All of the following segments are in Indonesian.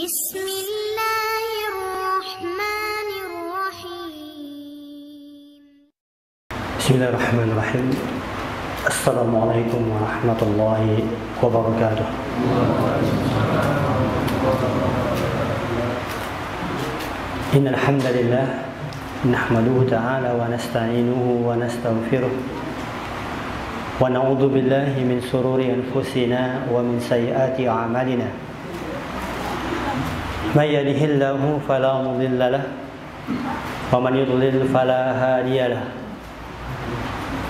Bismillahirrahmanirrahim. Bismillahirrahmanirrahim. Assalamualaikum warahmatullahi wabarakatuh. Innal hamdalillah nahmaduhu ta'ala wa nasta'inuhu wa nastaghfiruh wa na'udzu billahi min shururi anfusina wa min sayyiati a'malina. May yahdihillahu fala mudilla lahu wa man yudlil fala hadiya lahu.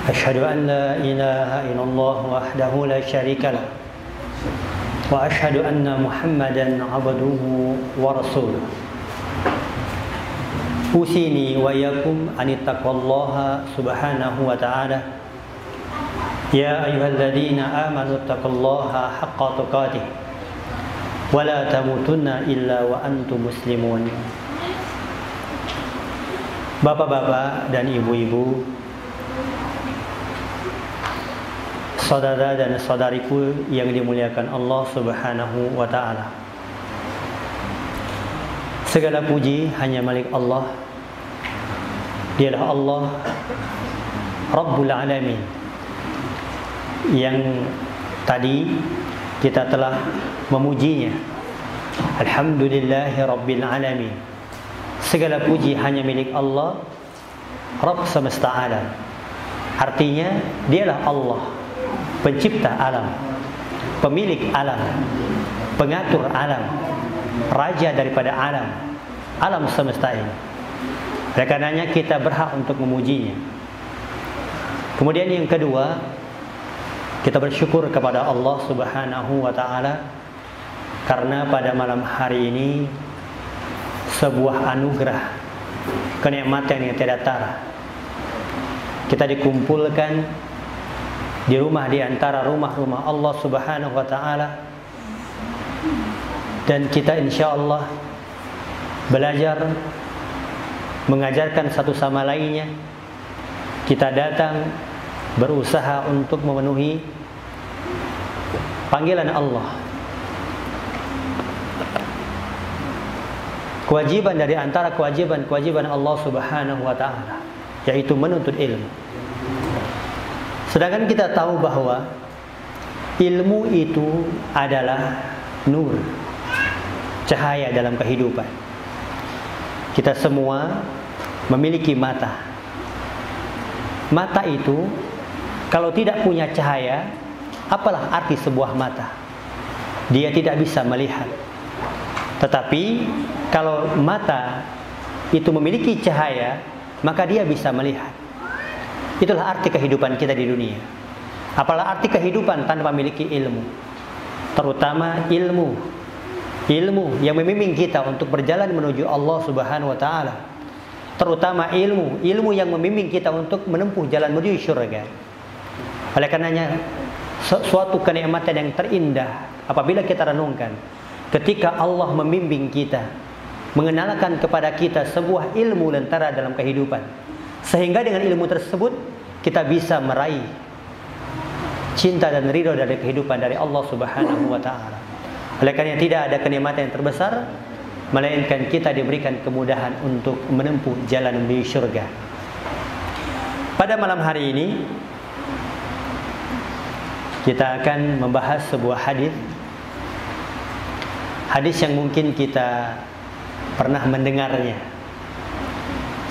Asyhadu an la ilaha illallah wahdahu la syarika lah wa asyhadu anna Muhammadan abduhu wa rasuluh. Usini wa yakum anittaqullaha subhanahu wa ta'ala. Ya ayyuhalladzina amanu taqullaha haqqa tuqatih wa la tamutunna illa wa antum muslimun. Bapak-bapak dan ibu-ibu, saudara dan saudariku yang dimuliakan Allah Subhanahu wa ta'ala. Segala puji hanya milik Allah. Dialah Allah Rabbul Alamin, yang tadi kita telah memujinya. Alhamdulillahi Rabbil Alamin. Segala puji hanya milik Allah, Rabb semesta alam. Artinya dialah Allah, pencipta alam, pemilik alam, pengatur alam, raja daripada alam semesta ini. Oleh karenanya kita berhak untuk memujinya. Kemudian yang kedua, kita bersyukur kepada Allah Subhanahu wa ta'ala karena pada malam hari ini sebuah anugerah, kenikmatan yang tiada tara. Kita dikumpulkan di rumah di antara rumah-rumah Allah Subhanahu wa ta'ala, dan kita insyaallah belajar mengajarkan satu sama lainnya. Kita datang berusaha untuk memenuhi panggilan Allah. Kewajiban dari antara kewajiban Allah Subhanahu wa ta'ala, yaitu menuntut ilmu. Sedangkan kita tahu bahwa ilmu itu adalah nur, cahaya dalam kehidupan. Kita semua memiliki mata. Mata itu kalau tidak punya cahaya, apalah arti sebuah mata? Dia tidak bisa melihat. Tetapi kalau mata itu memiliki cahaya, maka dia bisa melihat. Itulah arti kehidupan kita di dunia. Apalah arti kehidupan tanpa memiliki ilmu? Terutama ilmu yang membimbing kita untuk berjalan menuju Allah Subhanahu wa ta'ala. Terutama ilmu yang membimbing kita untuk menempuh jalan menuju syurga. Oleh karenanya suatu kenikmatan yang terindah apabila kita renungkan ketika Allah membimbing kita, mengenalkan kepada kita sebuah ilmu lentera dalam kehidupan, sehingga dengan ilmu tersebut kita bisa meraih cinta dan ridho dari kehidupan dari Allah Subhanahu wa ta'ala. Oleh karena tidak ada kenikmatan yang terbesar melainkan kita diberikan kemudahan untuk menempuh jalan menuju surga. Pada malam hari ini kita akan membahas sebuah hadis yang mungkin kita pernah mendengarnya.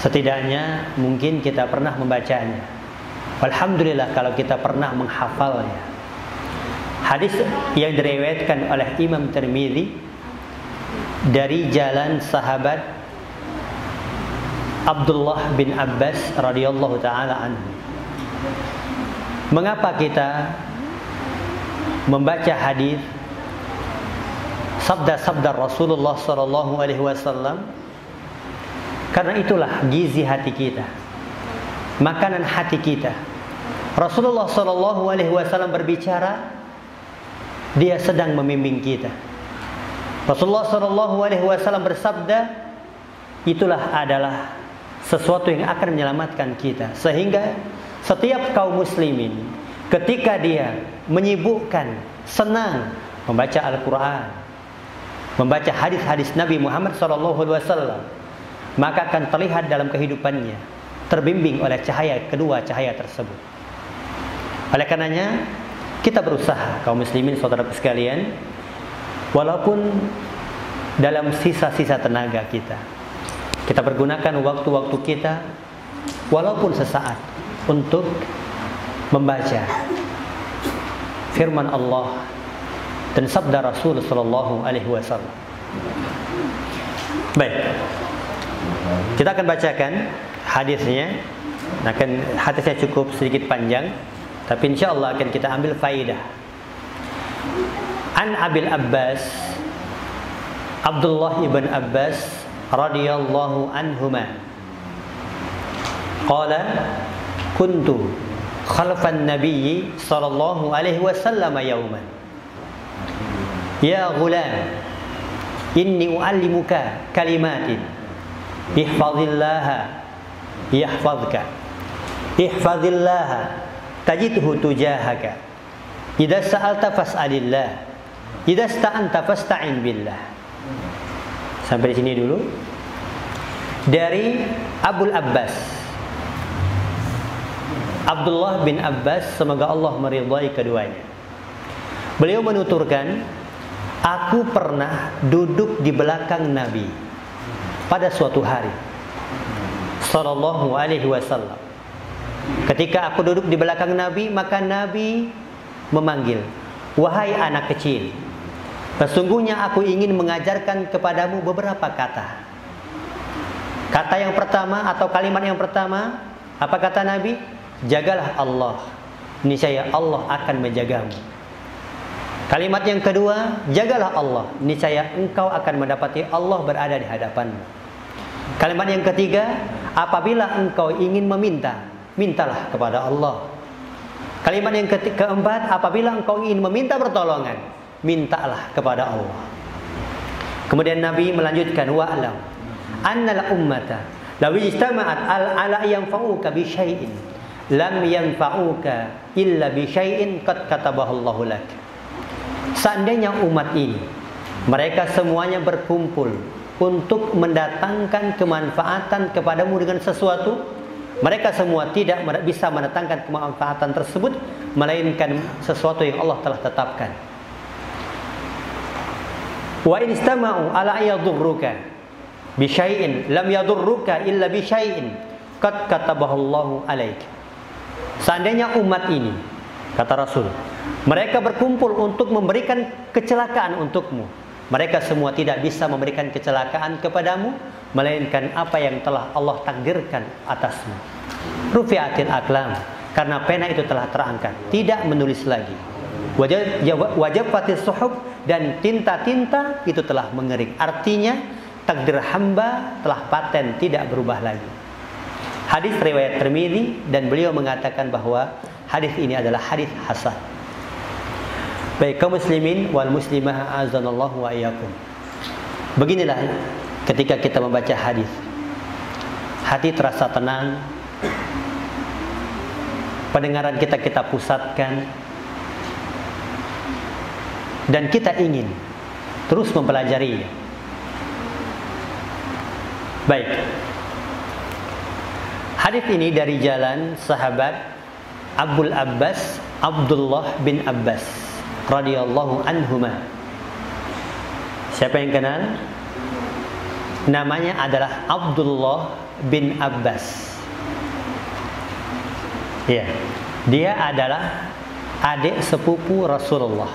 Setidaknya mungkin kita pernah membacanya. Alhamdulillah kalau kita pernah menghafalnya. Hadis yang diriwayatkan oleh Imam Tirmidzi dari jalan sahabat Abdullah bin Abbas radhiyallahu taala anhu. Mengapa kita membaca hadis sabda-sabda Rasulullah sallallahu alaihi wasallam? Karena itulah gizi hati kita, makanan hati kita. Rasulullah sallallahu alaihi wasallam berbicara, dia sedang membimbing kita. Rasulullah sallallahu alaihi wasallam bersabda, itulah adalah sesuatu yang akan menyelamatkan kita. Sehingga setiap kaum muslimin ketika dia menyibukkan, senang membaca Al-Quran, membaca hadis-hadis Nabi Muhammad SAW, maka akan terlihat dalam kehidupannya terbimbing oleh kedua cahaya tersebut. Oleh karenanya kita berusaha, kaum muslimin saudaraku sekalian, walaupun dalam sisa-sisa tenaga kita pergunakan waktu-waktu kita walaupun sesaat untuk membaca firman Allah dan sabda Rasul sallallahu alaihi wasallam. Baik. Kita akan bacakan hadisnya. Hadisnya cukup sedikit panjang, tapi insyaallah akan kita ambil faidah. An Abil Abbas, Abdullah ibn Abbas radhiyallahu anhuma, qala kuntu khalfan nabiyyi sallallahu alaihi wasallam yawman, ya ghulam inni uallimuka kalimatin ihfazillaha yahfazka ihfazillaha tajidhu tujahaka idza sa'alta fas'alillah idza sta'anta fasta'in billah. Sampai di sini dulu. Dari Abul Abbas, Abdullah bin Abbas, semoga Allah meridhai keduanya. Beliau menuturkan, aku pernah duduk di belakang Nabi pada suatu hari sallallahu alaihi wasallam. Ketika aku duduk di belakang Nabi, maka Nabi memanggil, wahai anak kecil, sesungguhnya aku ingin mengajarkan kepadamu beberapa kata. Kata yang pertama atau kalimat yang pertama, apa kata Nabi? Jagalah Allah, niscaya Allah akan menjagamu. Kalimat yang kedua, jagalah Allah, niscaya engkau akan mendapati Allah berada di hadapanmu. Kalimat yang ketiga, apabila engkau ingin meminta, mintalah kepada Allah. Kalimat yang keempat, apabila engkau ingin meminta pertolongan, mintalah kepada Allah. Kemudian Nabi melanjutkan, wa'lam annal ummata law ijtama'at ala yanfa'uka bi syai'in lam yanfa'uka illa bi syai'in qad katabahu Allahu lak. Seandainya umat ini mereka semuanya berkumpul untuk mendatangkan kemanfaatan kepadamu dengan sesuatu, mereka semua tidak bisa mendatangkan kemanfaatan tersebut melainkan sesuatu yang Allah telah tetapkan. Wa in istama'u ala yadurruka bi syai'in lam yadurruka illa bi syai'in qad katabahu Allahu alaik. Seandainya umat ini, kata Rasul, mereka berkumpul untuk memberikan kecelakaan untukmu, mereka semua tidak bisa memberikan kecelakaan kepadamu melainkan apa yang telah Allah takdirkan atasmu. Rufi'atil aqlam, karena pena itu telah terangkat, tidak menulis lagi. Wajafatis suhuf, dan tinta-tinta itu telah mengering. Artinya takdir hamba telah paten, tidak berubah lagi. Hadis riwayat Tirmidzi, dan beliau mengatakan bahwa hadis ini adalah hadis hasan. Baik kaum muslimin wal muslimah, azanallahu wa iyyakum. Beginilah ketika kita membaca hadis, hati terasa tenang, pendengaran kita pusatkan, dan kita ingin terus mempelajarinya. Baik, hadis ini dari jalan sahabat Abul Abbas, Abdullah bin Abbas radhiyallahu anhuma. Siapa yang kenal? Namanya adalah Abdullah bin Abbas. Ya, dia adalah adik sepupu Rasulullah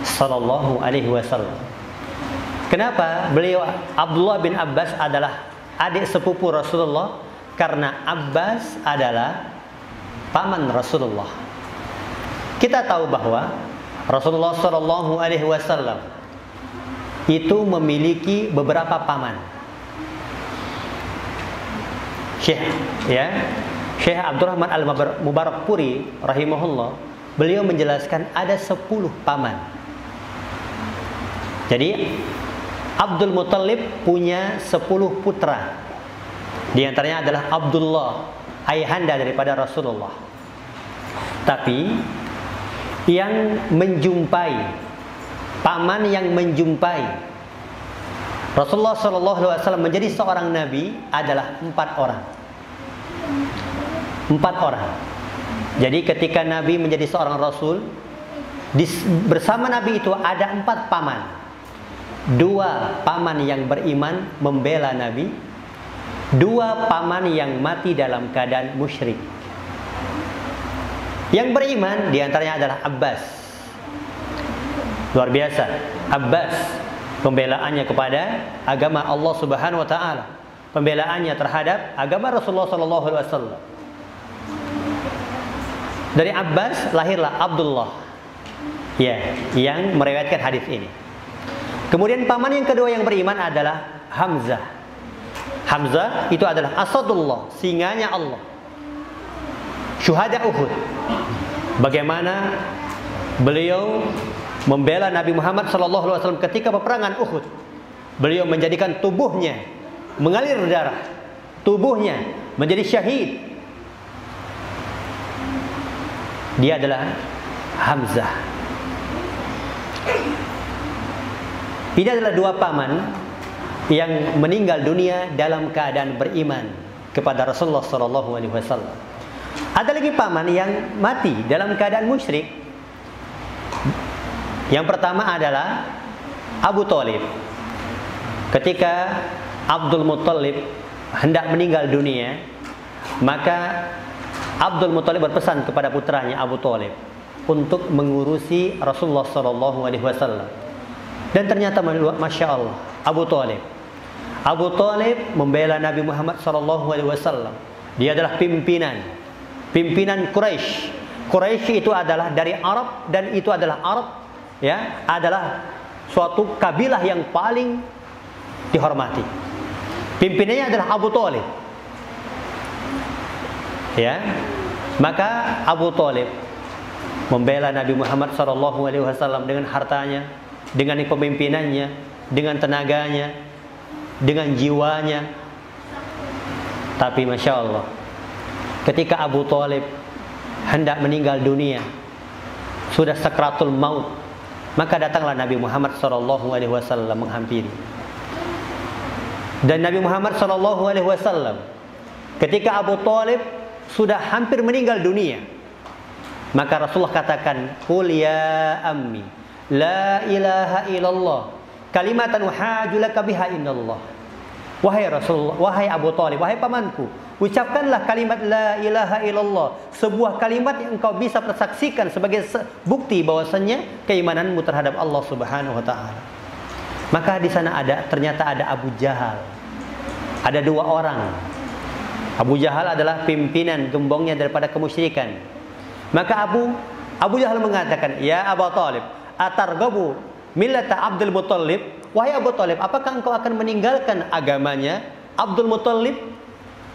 sallallahu alaihi wasallam. Kenapa beliau Abdullah bin Abbas adalah adik sepupu Rasulullah? Karena Abbas adalah paman Rasulullah. Kita tahu bahwa Rasulullah sallallahu alaihi wasallam itu memiliki beberapa paman. Syekh Abdurrahman Al-Mubarakpuri rahimahullah, beliau menjelaskan ada 10 paman. Jadi Abdul Muttalib punya 10 putra. Di antaranya adalah Abdullah, ayahanda daripada Rasulullah. Tapi yang menjumpai paman yang menjumpai Rasulullah SAW menjadi seorang nabi adalah 4 orang. 4 orang. Jadi ketika Nabi menjadi seorang Rasul, bersama Nabi itu ada 4 paman. 2 paman yang beriman membela Nabi, 2 paman yang mati dalam keadaan musyrik. Yang beriman diantaranya adalah Abbas. Luar biasa, Abbas, pembelaannya kepada agama Allah Subhanahu wa taala, pembelaannya terhadap agama Rasulullah sallallahu alaihi wasallam. Dari Abbas lahirlah Abdullah, ya, yang meriwayatkan hadis ini. Kemudian paman yang kedua yang beriman adalah Hamzah. Hamzah itu adalah Asadullah, singanya Allah, syuhada Uhud. Bagaimana beliau membela Nabi Muhammad SAW ketika peperangan Uhud. Beliau menjadikan tubuhnya mengalir darah, tubuhnya menjadi syahid. Dia adalah Hamzah. Ini adalah 2 paman yang meninggal dunia dalam keadaan beriman kepada Rasulullah SAW. Ada lagi paman yang mati dalam keadaan musyrik. Yang pertama adalah Abu Thalib. Ketika Abdul Muttalib hendak meninggal dunia, maka Abdul Muttalib berpesan kepada putranya Abu Thalib untuk mengurusi Rasulullah SAW. Dan ternyata Masya Allah, Abu Thalib membela Nabi Muhammad SAW. Dia adalah pimpinan Quraisy. Quraisy itu adalah dari Arab, dan itu adalah Arab, ya, adalah suatu kabilah yang paling dihormati. Pimpinannya adalah Abu Thalib. Ya, maka Abu Thalib membela Nabi Muhammad SAW dengan hartanya, dengan kepemimpinannya, dengan tenaganya, dengan jiwanya. Tapi Masya Allah, ketika Abu Thalib hendak meninggal dunia, sudah sakratul maut, maka datanglah Nabi Muhammad SAW menghampiri. Dan Nabi Muhammad SAW ketika Abu Thalib sudah hampir meninggal dunia, maka Rasulullah katakan, "Qul ya ammi, la ilaha illallah, kalimatan uhajulaka biha indallah." Wahai Rasulullah, wahai Abu Thalib, wahai pamanku, ucapkanlah kalimat la ilaha illallah, sebuah kalimat yang engkau bisa persaksikan sebagai bukti bahwasannya keimananmu terhadap Allah Subhanahu wa taala. Maka di sana ternyata ada Abu Jahal. Ada 2 orang. Abu Jahal adalah pimpinan gembongnya daripada kemusyrikan. Maka Abu Jahal mengatakan, "Ya Abu Thalib, atarghabu millata Abdul Muttalib?" Wahai Abu Thalib, apakah engkau akan meninggalkan agamanya Abdul Muttalib?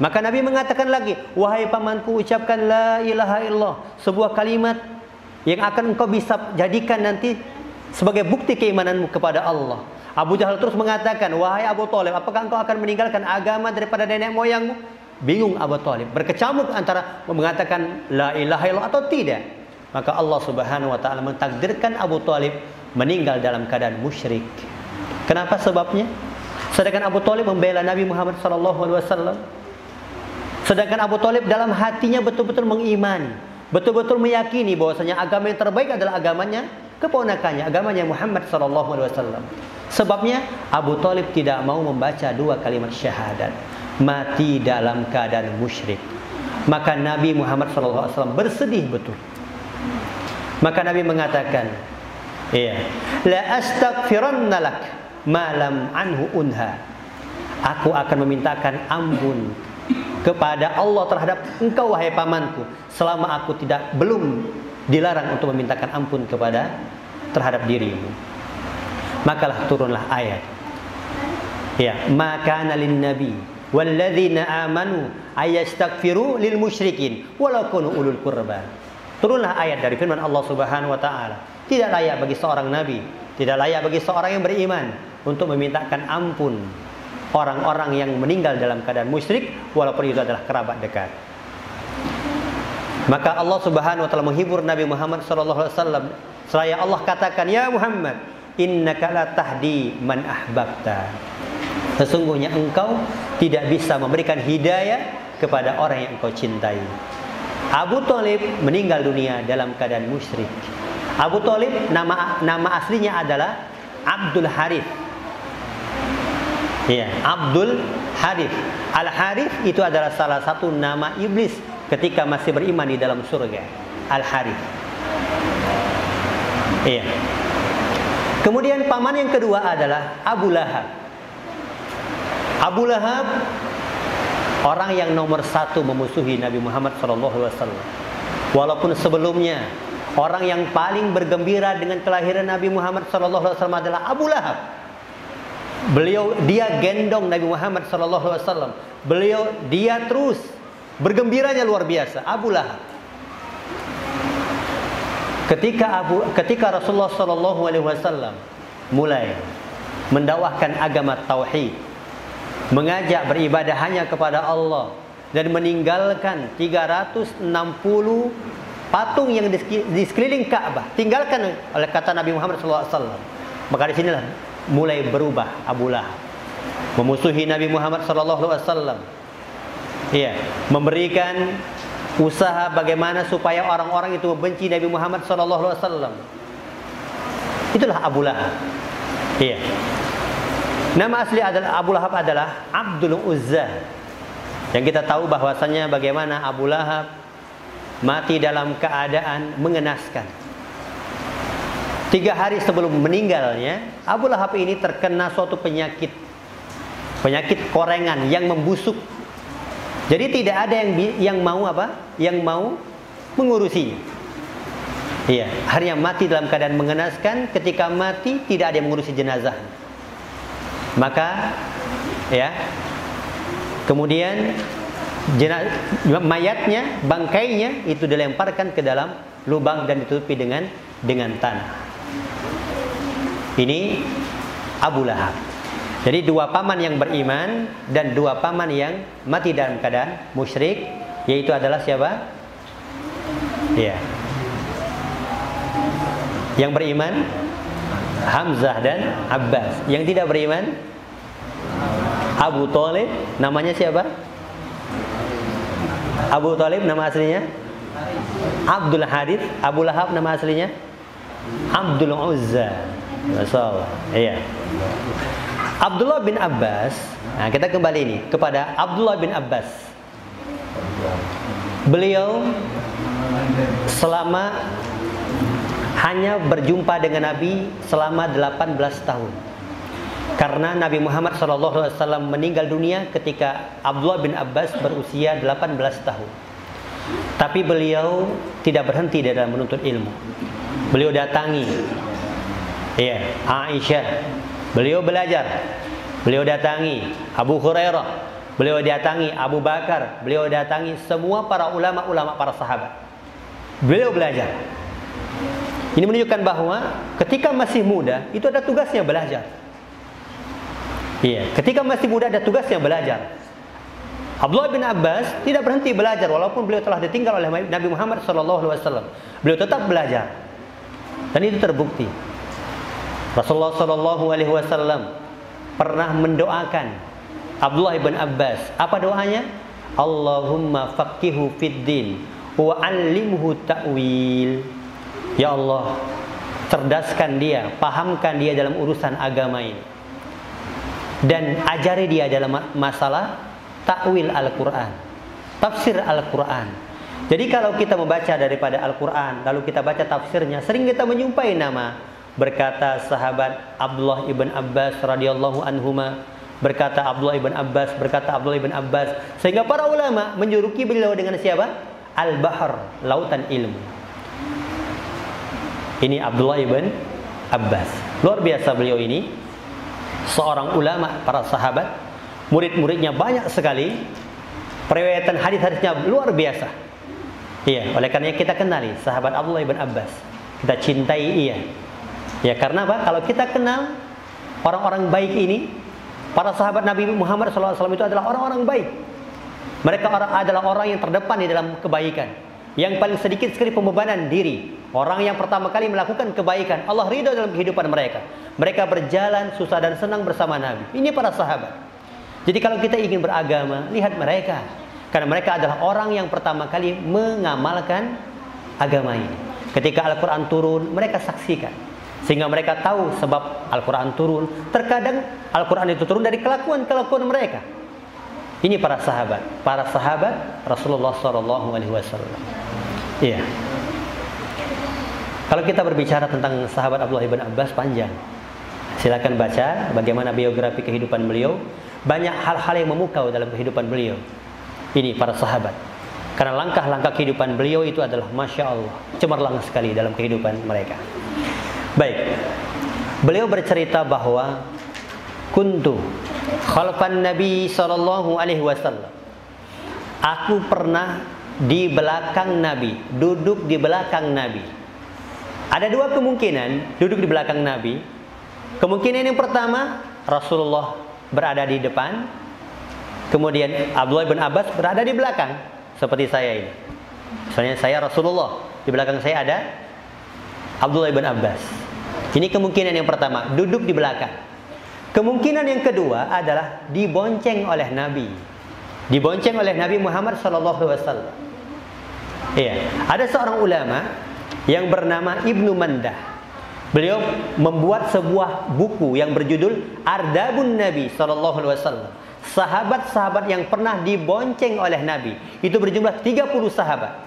Maka Nabi mengatakan lagi, "Wahai pamanku, ucapkan la ilaha illallah, sebuah kalimat yang akan engkau bisa jadikan nanti sebagai bukti keimananmu kepada Allah." Abu Jahal terus mengatakan, "Wahai Abu Thalib, apakah engkau akan meninggalkan agama daripada nenek moyangmu?" Bingung Abu Thalib, berkecamuk antara mengatakan la ilaha illallah atau tidak. Maka Allah Subhanahu wa taala mentakdirkan Abu Thalib meninggal dalam keadaan musyrik. Kenapa sebabnya? Sedangkan Abu Thalib membela Nabi Muhammad SAW. Sedangkan Abu Thalib dalam hatinya betul-betul mengimani, betul-betul meyakini bahwasanya agama yang terbaik adalah agamanya keponakannya, agamanya Muhammad SAW. Sebabnya Abu Thalib tidak mau membaca 2 kalimat syahadat, mati dalam keadaan musyrik. Maka Nabi Muhammad SAW bersedih betul. Maka Nabi mengatakan, "Ya, la astaghfiranna lak ma lam anhu unha." Aku akan memintakan ampun kepada Allah terhadap engkau wahai pamanku selama aku belum dilarang untuk memintakan ampun terhadap dirimu. Makalah turunlah ayat, ya, maka nalin nabi walladzina amanu ayastaghfiru lil musyrikin walau kanu ulul qurba. Turunlah ayat dari firman Allah Subhanahu wa taala. Tidak layak bagi seorang nabi, tidak layak bagi seorang yang beriman untuk memintakan ampun orang-orang yang meninggal dalam keadaan musyrik walaupun itu adalah kerabat dekat. Maka Allah Subhanahu wa taala menghibur Nabi Muhammad sallallahu alaihi wasallam. Seraya Allah katakan, "Ya Muhammad, innaka la tahdi man ahbabta. Sesungguhnya engkau tidak bisa memberikan hidayah kepada orang yang engkau cintai. Abu Thalib meninggal dunia dalam keadaan musyrik. Abu Thalib nama aslinya adalah Abdul Harith. Ya, Abdul Harith. Al Harith itu adalah salah satu nama iblis ketika masih beriman di dalam surga. Al Harith. Iya. Kemudian paman yang kedua adalah Abu Lahab. Abu Lahab orang yang nomor satu memusuhi Nabi Muhammad SAW. Walaupun sebelumnya orang yang paling bergembira dengan kelahiran Nabi Muhammad SAW adalah Abu Lahab. Dia gendong Nabi Muhammad SAW. Dia terus bergembiranya luar biasa. Abu Lahab. Ketika Rasulullah SAW mulai mendakwahkan agama tauhid, mengajak beribadah hanya kepada Allah dan meninggalkan 360 patung yang di sekeliling Ka'bah, tinggalkan oleh kata Nabi Muhammad SAW. Maka di sinilah mulai berubah Abu Lahab, memusuhi Nabi Muhammad SAW. Iya, memberikan usaha bagaimana supaya orang-orang itu membenci Nabi Muhammad SAW. Itulah Abu Lahab. Iya. Nama asli adalah Abu Lahab adalah Abdul Uzza. Yang kita tahu bahwasannya bagaimana Abu Lahab mati dalam keadaan mengenaskan. 3 hari sebelum meninggalnya, Abu Lahab ini terkena suatu penyakit korengan yang membusuk. Jadi tidak ada yang mau mengurusinya. Iya, akhirnya mati dalam keadaan mengenaskan. Ketika mati tidak ada yang mengurusi jenazah. Maka ya, kemudian mayatnya, bangkainya itu dilemparkan ke dalam lubang dan ditutupi dengan tanah. Ini Abu Lahab. Jadi 2 paman yang beriman dan 2 paman yang mati dalam keadaan musyrik, yaitu adalah siapa? Ya. Yang beriman Hamzah dan Abbas. Yang tidak beriman Abu Thalib. Namanya siapa? Abu Thalib nama aslinya Abdul Harith. Abu Lahab nama aslinya Abdul Uzza. Masyaallah. Iya. Abdullah bin Abbas. Nah, kita kembali ini kepada Abdullah bin Abbas. Beliau hanya berjumpa dengan Nabi selama 18 tahun. Karena Nabi Muhammad SAW meninggal dunia ketika Abdullah bin Abbas berusia 18 tahun. Tapi beliau tidak berhenti dalam menuntut ilmu. Beliau datangi Aisyah, beliau belajar. Beliau datangi Abu Hurairah, beliau datangi Abu Bakar, beliau datangi semua para ulama-ulama, para sahabat. Beliau belajar. Ini menunjukkan bahwa ketika masih muda itu ada tugasnya belajar. Iya, ketika masih muda ada tugasnya belajar. Abdullah bin Abbas tidak berhenti belajar walaupun beliau telah ditinggal oleh Nabi Muhammad SAW. Beliau tetap belajar. Dan itu terbukti. Rasulullah SAW pernah mendoakan Abdullah bin Abbas. Apa doanya? Allahumma faqihu fid din wa 'allimhu ta'wil. Ya Allah, cerdaskan dia, pahamkan dia dalam urusan agama ini. Dan ajari dia dalam masalah takwil Al-Quran, tafsir Al-Quran. Jadi kalau kita membaca daripada Al-Quran, lalu kita baca tafsirnya, sering kita menyumpai nama. Berkata sahabat Abdullah ibn Abbas radhiyallahu anhuma, berkata Abdullah ibn Abbas, berkata Abdullah ibn Abbas. Sehingga para ulama menjuluki beliau dengan siapa? Al-Bahr, lautan ilmu. Ini Abdullah ibn Abbas. Luar biasa beliau ini. Seorang ulama, para sahabat. Murid-muridnya banyak sekali. Periwayatan hadis-hadisnya luar biasa. Iya, oleh karenanya kita kenali sahabat Abdullah ibn Abbas. Kita cintai ia. Ya, karena apa? Kalau kita kenal orang-orang baik ini, para sahabat Nabi Muhammad SAW itu adalah orang-orang baik. Mereka adalah orang yang terdepan di dalam kebaikan. yang paling sedikit sekali pembebanan diri. Orang yang pertama kali melakukan kebaikan, Allah ridho dalam kehidupan mereka. Mereka berjalan susah dan senang bersama Nabi. Ini para sahabat. Jadi kalau kita ingin beragama, lihat mereka. Karena mereka adalah orang yang pertama kali mengamalkan agama ini. Ketika Al-Quran turun, mereka saksikan. Sehingga mereka tahu sebab Al-Quran turun. Terkadang Al-Quran itu turun dari kelakuan-kelakuan mereka. Ini para sahabat Rasulullah SAW. Iya. Kalau kita berbicara tentang sahabat Abdullah bin Abbas panjang. Silakan baca bagaimana biografi kehidupan beliau. Banyak hal-hal yang memukau dalam kehidupan beliau. Ini para sahabat. Karena langkah-langkah kehidupan beliau itu adalah Masya Allah, cemerlang sekali dalam kehidupan mereka. Baik. Beliau bercerita bahwa kuntu khalfan Nabi sallallahu alaihi wasallam. Aku pernah di belakang Nabi, duduk di belakang Nabi. Ada dua kemungkinan duduk di belakang Nabi. Kemungkinan yang pertama, Rasulullah berada di depan, kemudian Abdullah bin Abbas berada di belakang, seperti saya ini. Misalnya saya Rasulullah, di belakang saya ada Abdullah bin Abbas. Ini kemungkinan yang pertama, duduk di belakang. Kemungkinan yang kedua adalah dibonceng oleh Nabi. Dibonceng oleh Nabi Muhammad SAW. Iya, ada seorang ulama yang bernama Ibnu Mandah. Beliau membuat sebuah buku yang berjudul Ardabun Nabi SAW. Sahabat-sahabat yang pernah dibonceng oleh Nabi. Itu berjumlah 30 sahabat.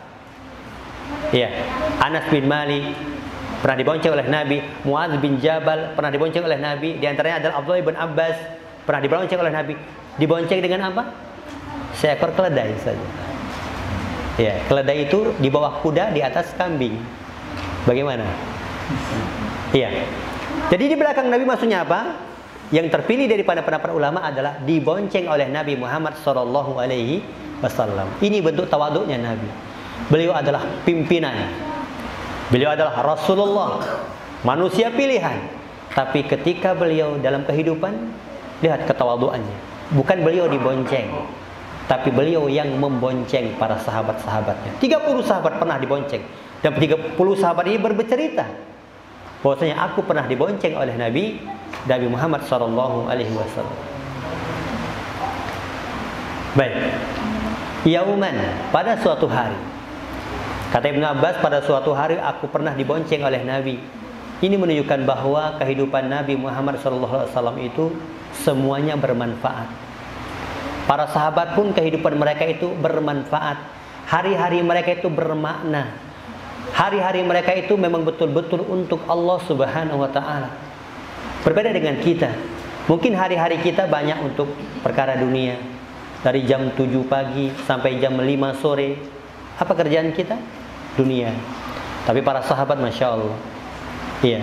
Iya, Anas bin Malik pernah dibonceng oleh Nabi, Muadz bin Jabal pernah dibonceng oleh Nabi, di antaranya adalah Abdullah bin Abbas pernah dibonceng oleh Nabi. Dibonceng dengan apa? Seekor keledai saja. Ya, keledai itu di bawah kuda, di atas kambing. Bagaimana? Iya. Jadi di belakang Nabi maksudnya apa? Yang terpilih daripada pendapat ulama adalah dibonceng oleh Nabi Muhammad SAW. Ini bentuk tawaduknya Nabi. Beliau adalah pimpinan. Beliau adalah Rasulullah, manusia pilihan. Tapi ketika beliau dalam kehidupan, lihat ketawaduannya. Bukan beliau dibonceng, tapi beliau yang membonceng para sahabat-sahabatnya. 30 sahabat pernah dibonceng. Dan 30 sahabat ini bercerita bahwasanya aku pernah dibonceng oleh Nabi Muhammad SAW. Baik. Yauman, pada suatu hari. Kata Ibnu Abbas, pada suatu hari aku pernah dibonceng oleh Nabi. Ini menunjukkan bahwa kehidupan Nabi Muhammad SAW itu semuanya bermanfaat. Para sahabat pun kehidupan mereka itu bermanfaat. Hari-hari mereka itu bermakna. Hari-hari mereka itu memang betul-betul untuk Allah Subhanahu wa Ta'ala. Berbeda dengan kita. Mungkin hari-hari kita banyak untuk perkara dunia. Dari jam 7 pagi sampai jam 5 sore. Apa kerjaan kita? Dunia. Tapi para sahabat Masya Allah, iya,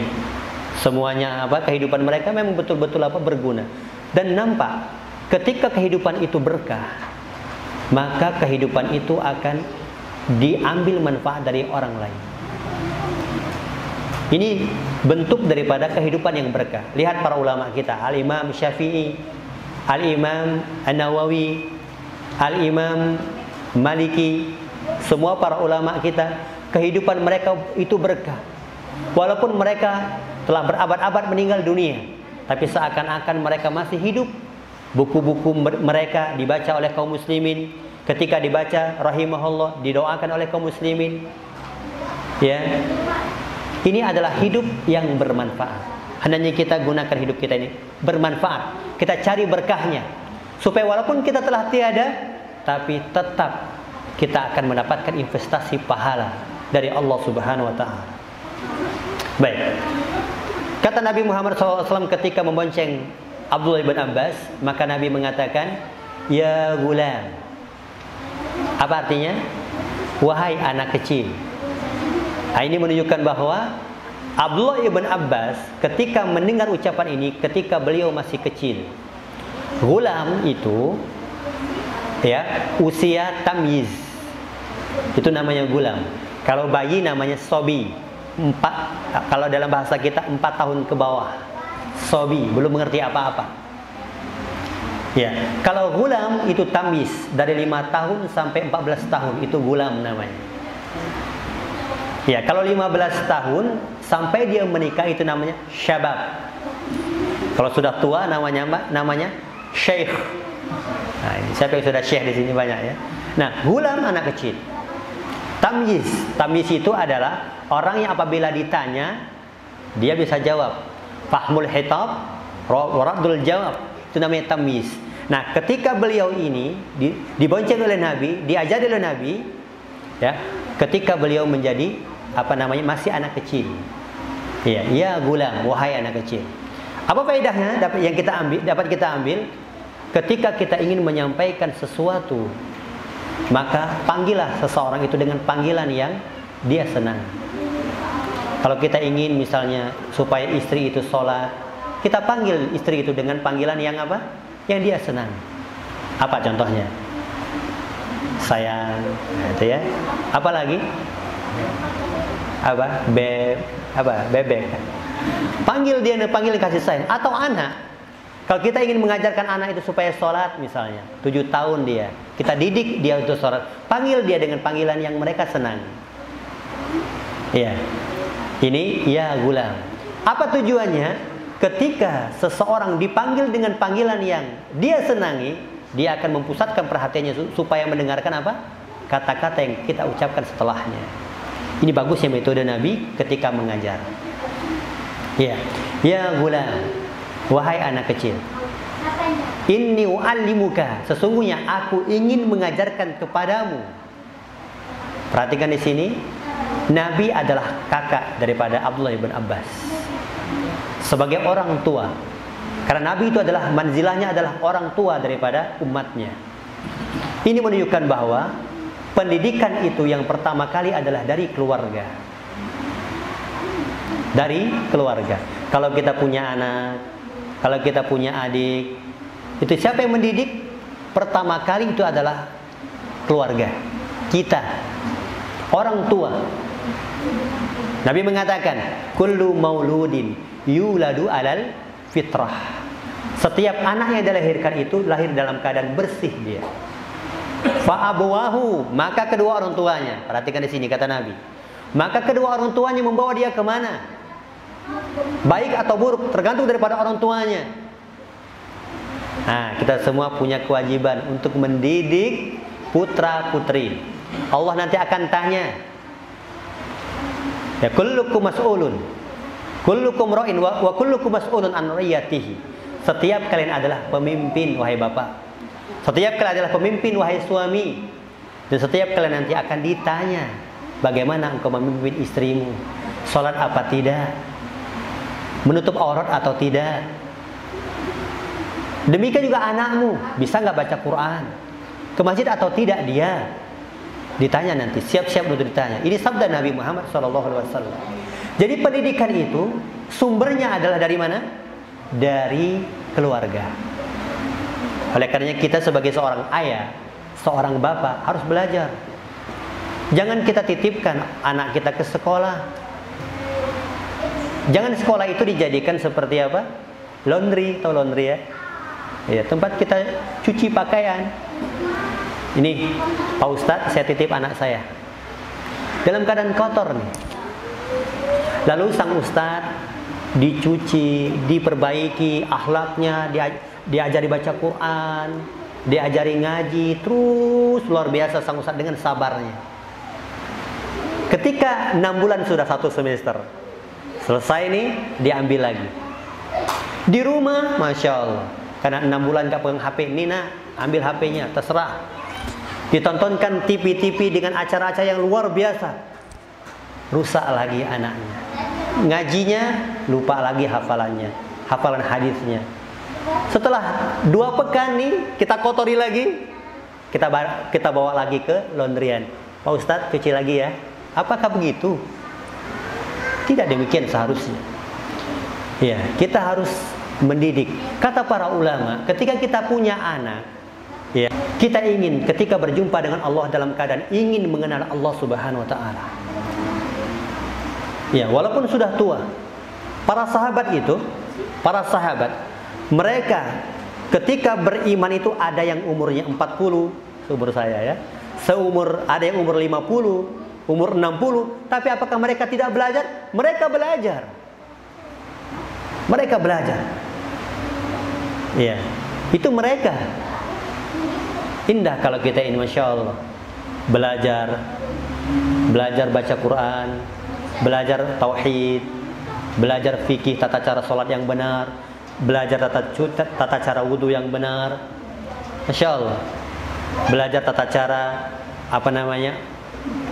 semuanya kehidupan mereka memang betul-betul berguna. Dan nampak ketika kehidupan itu berkah, maka kehidupan itu akan diambil manfaat dari orang lain. Ini bentuk daripada kehidupan yang berkah. Lihat para ulama kita, Al-Imam Syafi'i, Al-Imam An-Nawawi, Al-Imam Maliki. Semua para ulama kita, kehidupan mereka itu berkah. Walaupun mereka telah berabad-abad meninggal dunia, tapi seakan-akan mereka masih hidup. Buku-buku mereka dibaca oleh kaum muslimin. Ketika dibaca, rahimahullah, didoakan oleh kaum muslimin. Ya, ini adalah hidup yang bermanfaat. Hendaknya kita gunakan hidup kita ini bermanfaat. Kita cari berkahnya, supaya walaupun kita telah tiada, tapi tetap kita akan mendapatkan investasi pahala dari Allah Subhanahu wa Ta'ala. Baik. Kata Nabi Muhammad SAW ketika membonceng Abdullah bin Abbas, maka Nabi mengatakan, "Ya gulam." Apa artinya? Wahai anak kecil. Nah, ini menunjukkan bahwa Abdullah bin Abbas ketika mendengar ucapan ini, ketika beliau masih kecil. Gulam itu usia tamyiz. Itu namanya gulam. Kalau bayi namanya sobi. Kalau dalam bahasa kita 4 tahun ke bawah. Sobi, belum mengerti apa-apa. Ya, kalau gulam itu tamyiz dari 5 tahun sampai 14 tahun, itu gulam namanya. Ya, kalau 15 tahun sampai dia menikah itu namanya syabab. Kalau sudah tua namanya syekh. Nah, ini siapa yang sudah syekh di sini banyak ya. Nah, gulam anak kecil. Tamyiz itu adalah orang yang apabila ditanya dia bisa jawab. Fahmul hitab, waradul jawab. Itu namanya tamyiz. Nah, ketika beliau ini dibonceng oleh Nabi, diajari oleh Nabi, ya, ketika beliau menjadi masih anak kecil. Ya, ya gulam, wahai anak kecil. Apa faedahnya dapat kita ambil ketika kita ingin menyampaikan sesuatu, maka panggillah seseorang itu dengan panggilan yang dia senang. Kalau kita ingin misalnya supaya istri itu sholat, kita panggil istri itu dengan panggilan yang apa? Yang dia senang. Apa contohnya? Sayang, itu ya. Apa lagi? Bebek. Panggil kasih sayang. Atau anak. Kalau kita ingin mengajarkan anak itu supaya sholat misalnya, 7 tahun dia, kita didik dia untuk sholat, panggil dia dengan panggilan yang mereka senang. Ya, ini ya gulam. Apa tujuannya? Ketika seseorang dipanggil dengan panggilan yang dia senangi, dia akan mempusatkan perhatiannya supaya mendengarkan apa? Kata-kata yang kita ucapkan setelahnya. Ini bagusnya metode Nabi ketika mengajar. Ya, ya gulam, wahai anak kecil. Inni u'allimuka, sesungguhnya aku ingin mengajarkan kepadamu. Perhatikan di sini, Nabi adalah kakak daripada Abdullah bin Abbas. Sebagai orang tua. Karena Nabi itu adalah manzilahnya adalah orang tua daripada umatnya. Ini menunjukkan bahwa pendidikan itu yang pertama kali adalah dari keluarga. Dari keluarga. Kalau kita punya anak, kalau kita punya adik, itu siapa yang mendidik? Pertama kali itu adalah keluarga. Kita. Orang tua. Nabi mengatakan, kullu mauludin yuladu alal fitrah. Setiap anak yang dilahirkan itu lahir dalam keadaan bersih dia. Fa'abawahu, maka kedua orang tuanya. Perhatikan di sini kata Nabi. Maka kedua orang tuanya membawa dia kemana? Baik atau buruk tergantung daripada orang tuanya. Nah, kita semua punya kewajiban untuk mendidik putra putri. Allah nanti akan tanya. Ya, kullukum mas'ulun. Kullukum ra'in wa kullukum mas'ulun an ra'iyatihi. Setiap kalian adalah pemimpin wahai bapak. Setiap kalian adalah pemimpin wahai suami. Dan setiap kalian nanti akan ditanya, bagaimana engkau memimpin istrimu? Salat apa tidak? Menutup aurat atau tidak? Demikian juga anakmu, bisa nggak baca Quran? Ke masjid atau tidak dia? Ditanya nanti, siap-siap untuk ditanya. Ini sabda Nabi Muhammad SAW. Jadi pendidikan itu sumbernya adalah dari mana? Dari keluarga. Oleh karenanya kita sebagai seorang ayah, seorang bapak harus belajar. Jangan kita titipkan anak kita ke sekolah. Jangan sekolah itu dijadikan seperti apa? Laundry, atau laundry ya? Ya, tempat kita cuci pakaian. Ini, Pak Ustadz, saya titip anak saya dalam keadaan kotor nih. Lalu sang Ustadz dicuci, diperbaiki akhlaknya, diajari baca Quran, diajari ngaji, terus luar biasa sang Ustadz dengan sabarnya. Ketika 6 bulan sudah 1 semester, selesai nih, diambil lagi. Di rumah, Masya Allah, karena 6 bulan gak pegang HP, Nina, ambil HP-nya, terserah. Ditontonkan TV-TV dengan acara-acara yang luar biasa. Rusak lagi anaknya. Ngajinya, lupa lagi hafalannya, hafalan hadisnya. Setelah 2 pekan nih, kita kotori lagi, kita bawa lagi ke laundryan. Pak Ustadz, cuci lagi ya. Apakah begitu? Tidak demikian seharusnya. Ya, kita harus mendidik. Kata para ulama, ketika kita punya anak, ya, kita ingin ketika berjumpa dengan Allah dalam keadaan ingin mengenal Allah Subhanahu wa taala. Ya, walaupun sudah tua. Para sahabat mereka ketika beriman itu ada yang umurnya 40, seumur saya ya. Ada yang umur 50, umur 60, tapi apakah mereka tidak belajar? Mereka belajar. Mereka belajar. Ya, itu mereka. Indah kalau kita ini, Masya Allah, belajar baca Quran, belajar tauhid, belajar fikih, tata cara sholat yang benar, belajar tata cara wudhu yang benar, Masya Allah, belajar tata cara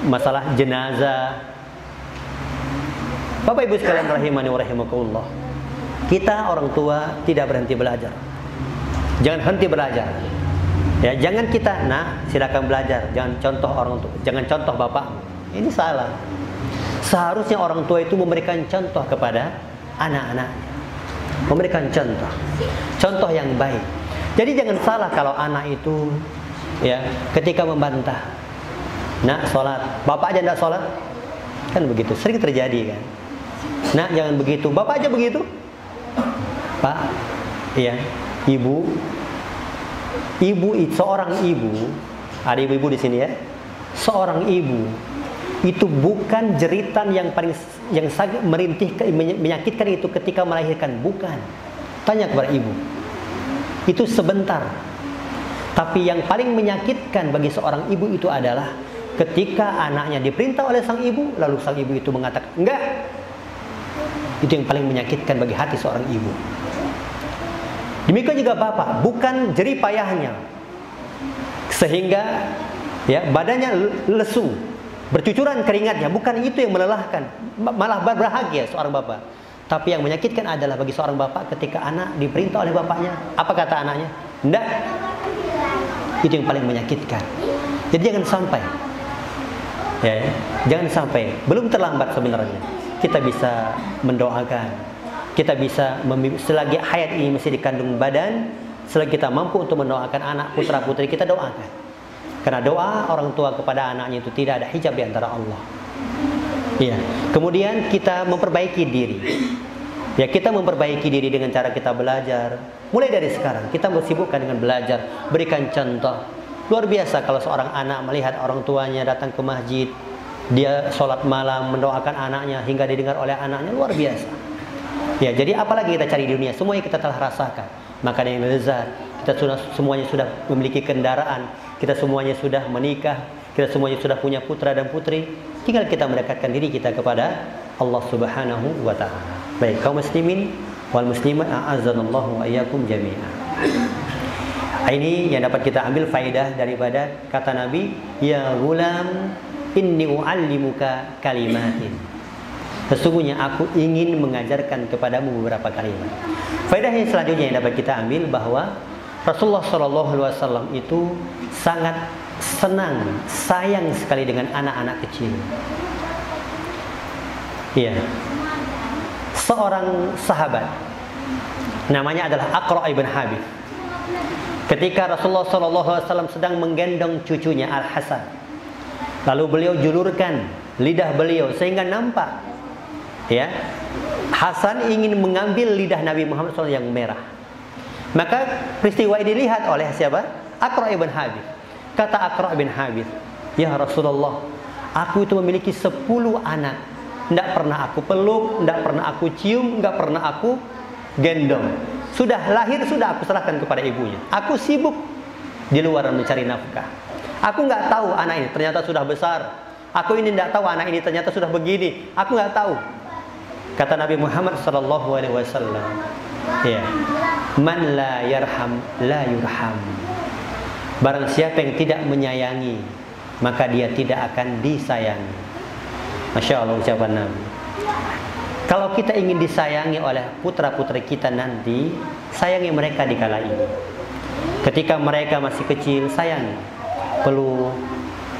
masalah jenazah. Bapak Ibu sekalian rahimani wa rahimakumullah, kita orang tua tidak berhenti belajar. Jangan henti belajar. Ya, jangan kita, silakan belajar, jangan contoh orang tua, jangan contoh bapak. Ini salah. Seharusnya orang tua itu memberikan contoh kepada anak-anaknya. Memberikan contoh yang baik. Jadi jangan salah kalau anak itu ya ketika membantah, nak sholat, bapak aja tidak sholat, kan begitu, sering terjadi kan. Nak jangan begitu, bapak aja begitu, pak, ya, seorang ibu, ada ibu-ibu di sini ya, seorang ibu itu bukan jeritan yang sangat merintih, menyakitkan itu ketika melahirkan, bukan. Tanya kepada ibu. Itu sebentar. Tapi yang paling menyakitkan bagi seorang ibu itu adalah ketika anaknya diperintah oleh sang ibu, lalu sang ibu itu mengatakan enggak. Itu yang paling menyakitkan bagi hati seorang ibu. Demikian juga bapak, bukan jerih payahnya sehingga ya badannya lesu, bercucuran keringatnya, bukan itu yang melelahkan, malah berbahagia seorang bapak. Tapi yang menyakitkan adalah bagi seorang bapak ketika anak diperintah oleh bapaknya, apa kata anaknya? Enggak. Itu yang paling menyakitkan. Jadi jangan sampai, ya, jangan sampai. Belum terlambat sebenarnya. Kita bisa mendoakan, kita bisa selagi hayat ini masih dikandung badan, selagi kita mampu untuk mendoakan anak putra putri kita, doakan. Karena doa orang tua kepada anaknya itu tidak ada hijab di antara Allah. Ya. Kemudian kita memperbaiki diri. Ya, kita memperbaiki diri dengan cara kita belajar. Mulai dari sekarang kita bersibukkan dengan belajar, berikan contoh. Luar biasa kalau seorang anak melihat orang tuanya datang ke masjid, dia sholat malam mendoakan anaknya hingga didengar oleh anaknya, luar biasa. Ya, jadi apalagi kita cari di dunia, semuanya kita telah rasakan. Makanan yang lezat, kita semuanya sudah memiliki kendaraan, kita semuanya sudah menikah, kita semuanya sudah punya putra dan putri. Tinggal kita mendekatkan diri kita kepada Allah Subhanahu wa ta'ala. Baik, kaum muslimin wal muslimat, a'azzanallahu wa iyyakum jami'an. Ini yang dapat kita ambil faedah daripada kata Nabi, ya gulam inni u'allimuka kalimatin. Sesungguhnya aku ingin mengajarkan kepadamu beberapa kalimat. Faedah yang selanjutnya yang dapat kita ambil bahwa Rasulullah SAW itu sangat senang, sayang sekali dengan anak-anak kecil. Iya. Seorang sahabat namanya adalah Aqra' ibn Habib. Ketika Rasulullah SAW sedang menggendong cucunya Al-Hasan, lalu beliau julurkan lidah beliau sehingga nampak, ya, Hasan ingin mengambil lidah Nabi Muhammad SAW yang merah. Maka peristiwa ini dilihat oleh siapa? Aqra' ibn Habib. Kata Aqra' ibn Habib, ya Rasulullah, aku itu memiliki 10 anak. Tidak pernah aku peluk, tidak pernah aku cium, tidak pernah aku gendong. Sudah lahir, sudah aku serahkan kepada ibunya. Aku sibuk di luar mencari nafkah. Aku nggak tahu anak ini ternyata sudah besar. Aku ini tidak tahu anak ini ternyata sudah begini. Aku nggak tahu. Kata Nabi Muhammad SAW, ya, man la yarham la yurham. Barang siapa yang tidak menyayangi, maka dia tidak akan disayangi. Masya Allah ucapan Nabi. Kalau kita ingin disayangi oleh putra-putri kita nanti, sayangi mereka di kala ini. Ketika mereka masih kecil, sayangi, peluk,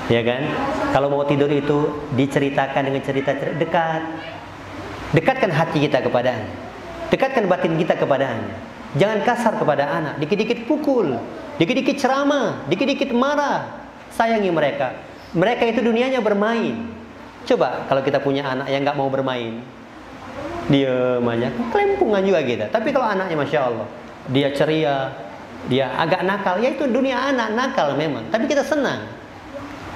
ya kan? Kalau mau tidur itu diceritakan dengan cerita dekat. Dekatkan hati kita kepadanya, dekatkan batin kita kepadanya. Jangan kasar kepada anak, dikit-dikit pukul, dikit-dikit ceramah, dikit-dikit marah. Sayangi mereka. Mereka itu dunianya bermain. Coba kalau kita punya anak yang nggak mau bermain, dia banyak kelimpungan juga kita. Tapi kalau anaknya Masya Allah, dia ceria, dia agak nakal, ya itu dunia anak nakal memang. Tapi kita senang.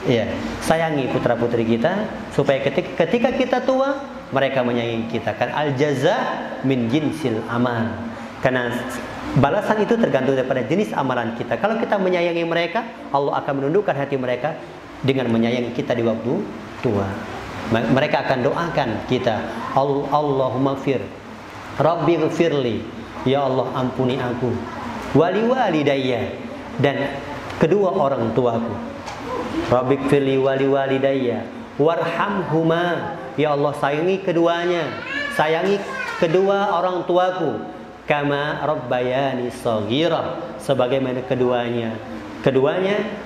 Ya, sayangi putra-putri kita supaya ketika kita tua mereka menyayangi kita. Kan al-jaza min jinsil amal. Karena balasan itu tergantung daripada jenis amalan kita. Kalau kita menyayangi mereka, Allah akan menundukkan hati mereka dengan menyayangi kita di waktu tua. Mereka akan doakan kita, Allahumma fir, Rabbi ghfirli, ya Allah ampuni aku, wali walidayya, dan kedua orang tuaku. Rabbi ghfirli wali walidayya, warhamhuma, ya Allah sayangi keduanya, sayangi kedua orang tuaku, kama rabbayani shaghira, sebagaimana keduanya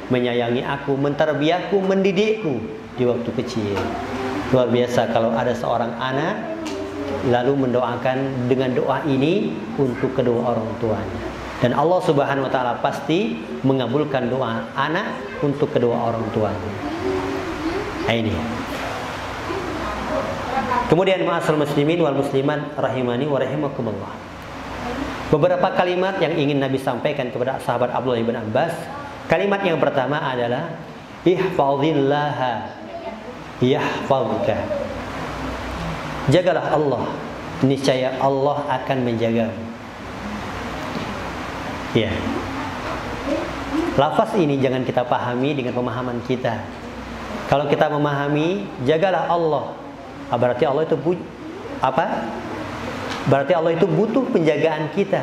menyayangi aku, menterbiahku, mendidikku di waktu kecil. Luar biasa kalau ada seorang anak lalu mendoakan dengan doa ini untuk kedua orang tuanya. Dan Allah Subhanahu wa taala pasti mengabulkan doa anak untuk kedua orang tuanya. Ini. Kemudian ma'asyiral muslimin wal muslimat rahimani wa rahimakumullah. Beberapa kalimat yang ingin Nabi sampaikan kepada sahabat Abdullah bin Abbas. Kalimat yang pertama adalah ihfazillaha yahfazka. Jagalah Allah, niscaya Allah akan menjagamu. Ya. Lafaz ini jangan kita pahami dengan pemahaman kita. Kalau kita memahami jagalah Allah, berarti Allah itu Berarti Allah itu butuh penjagaan kita.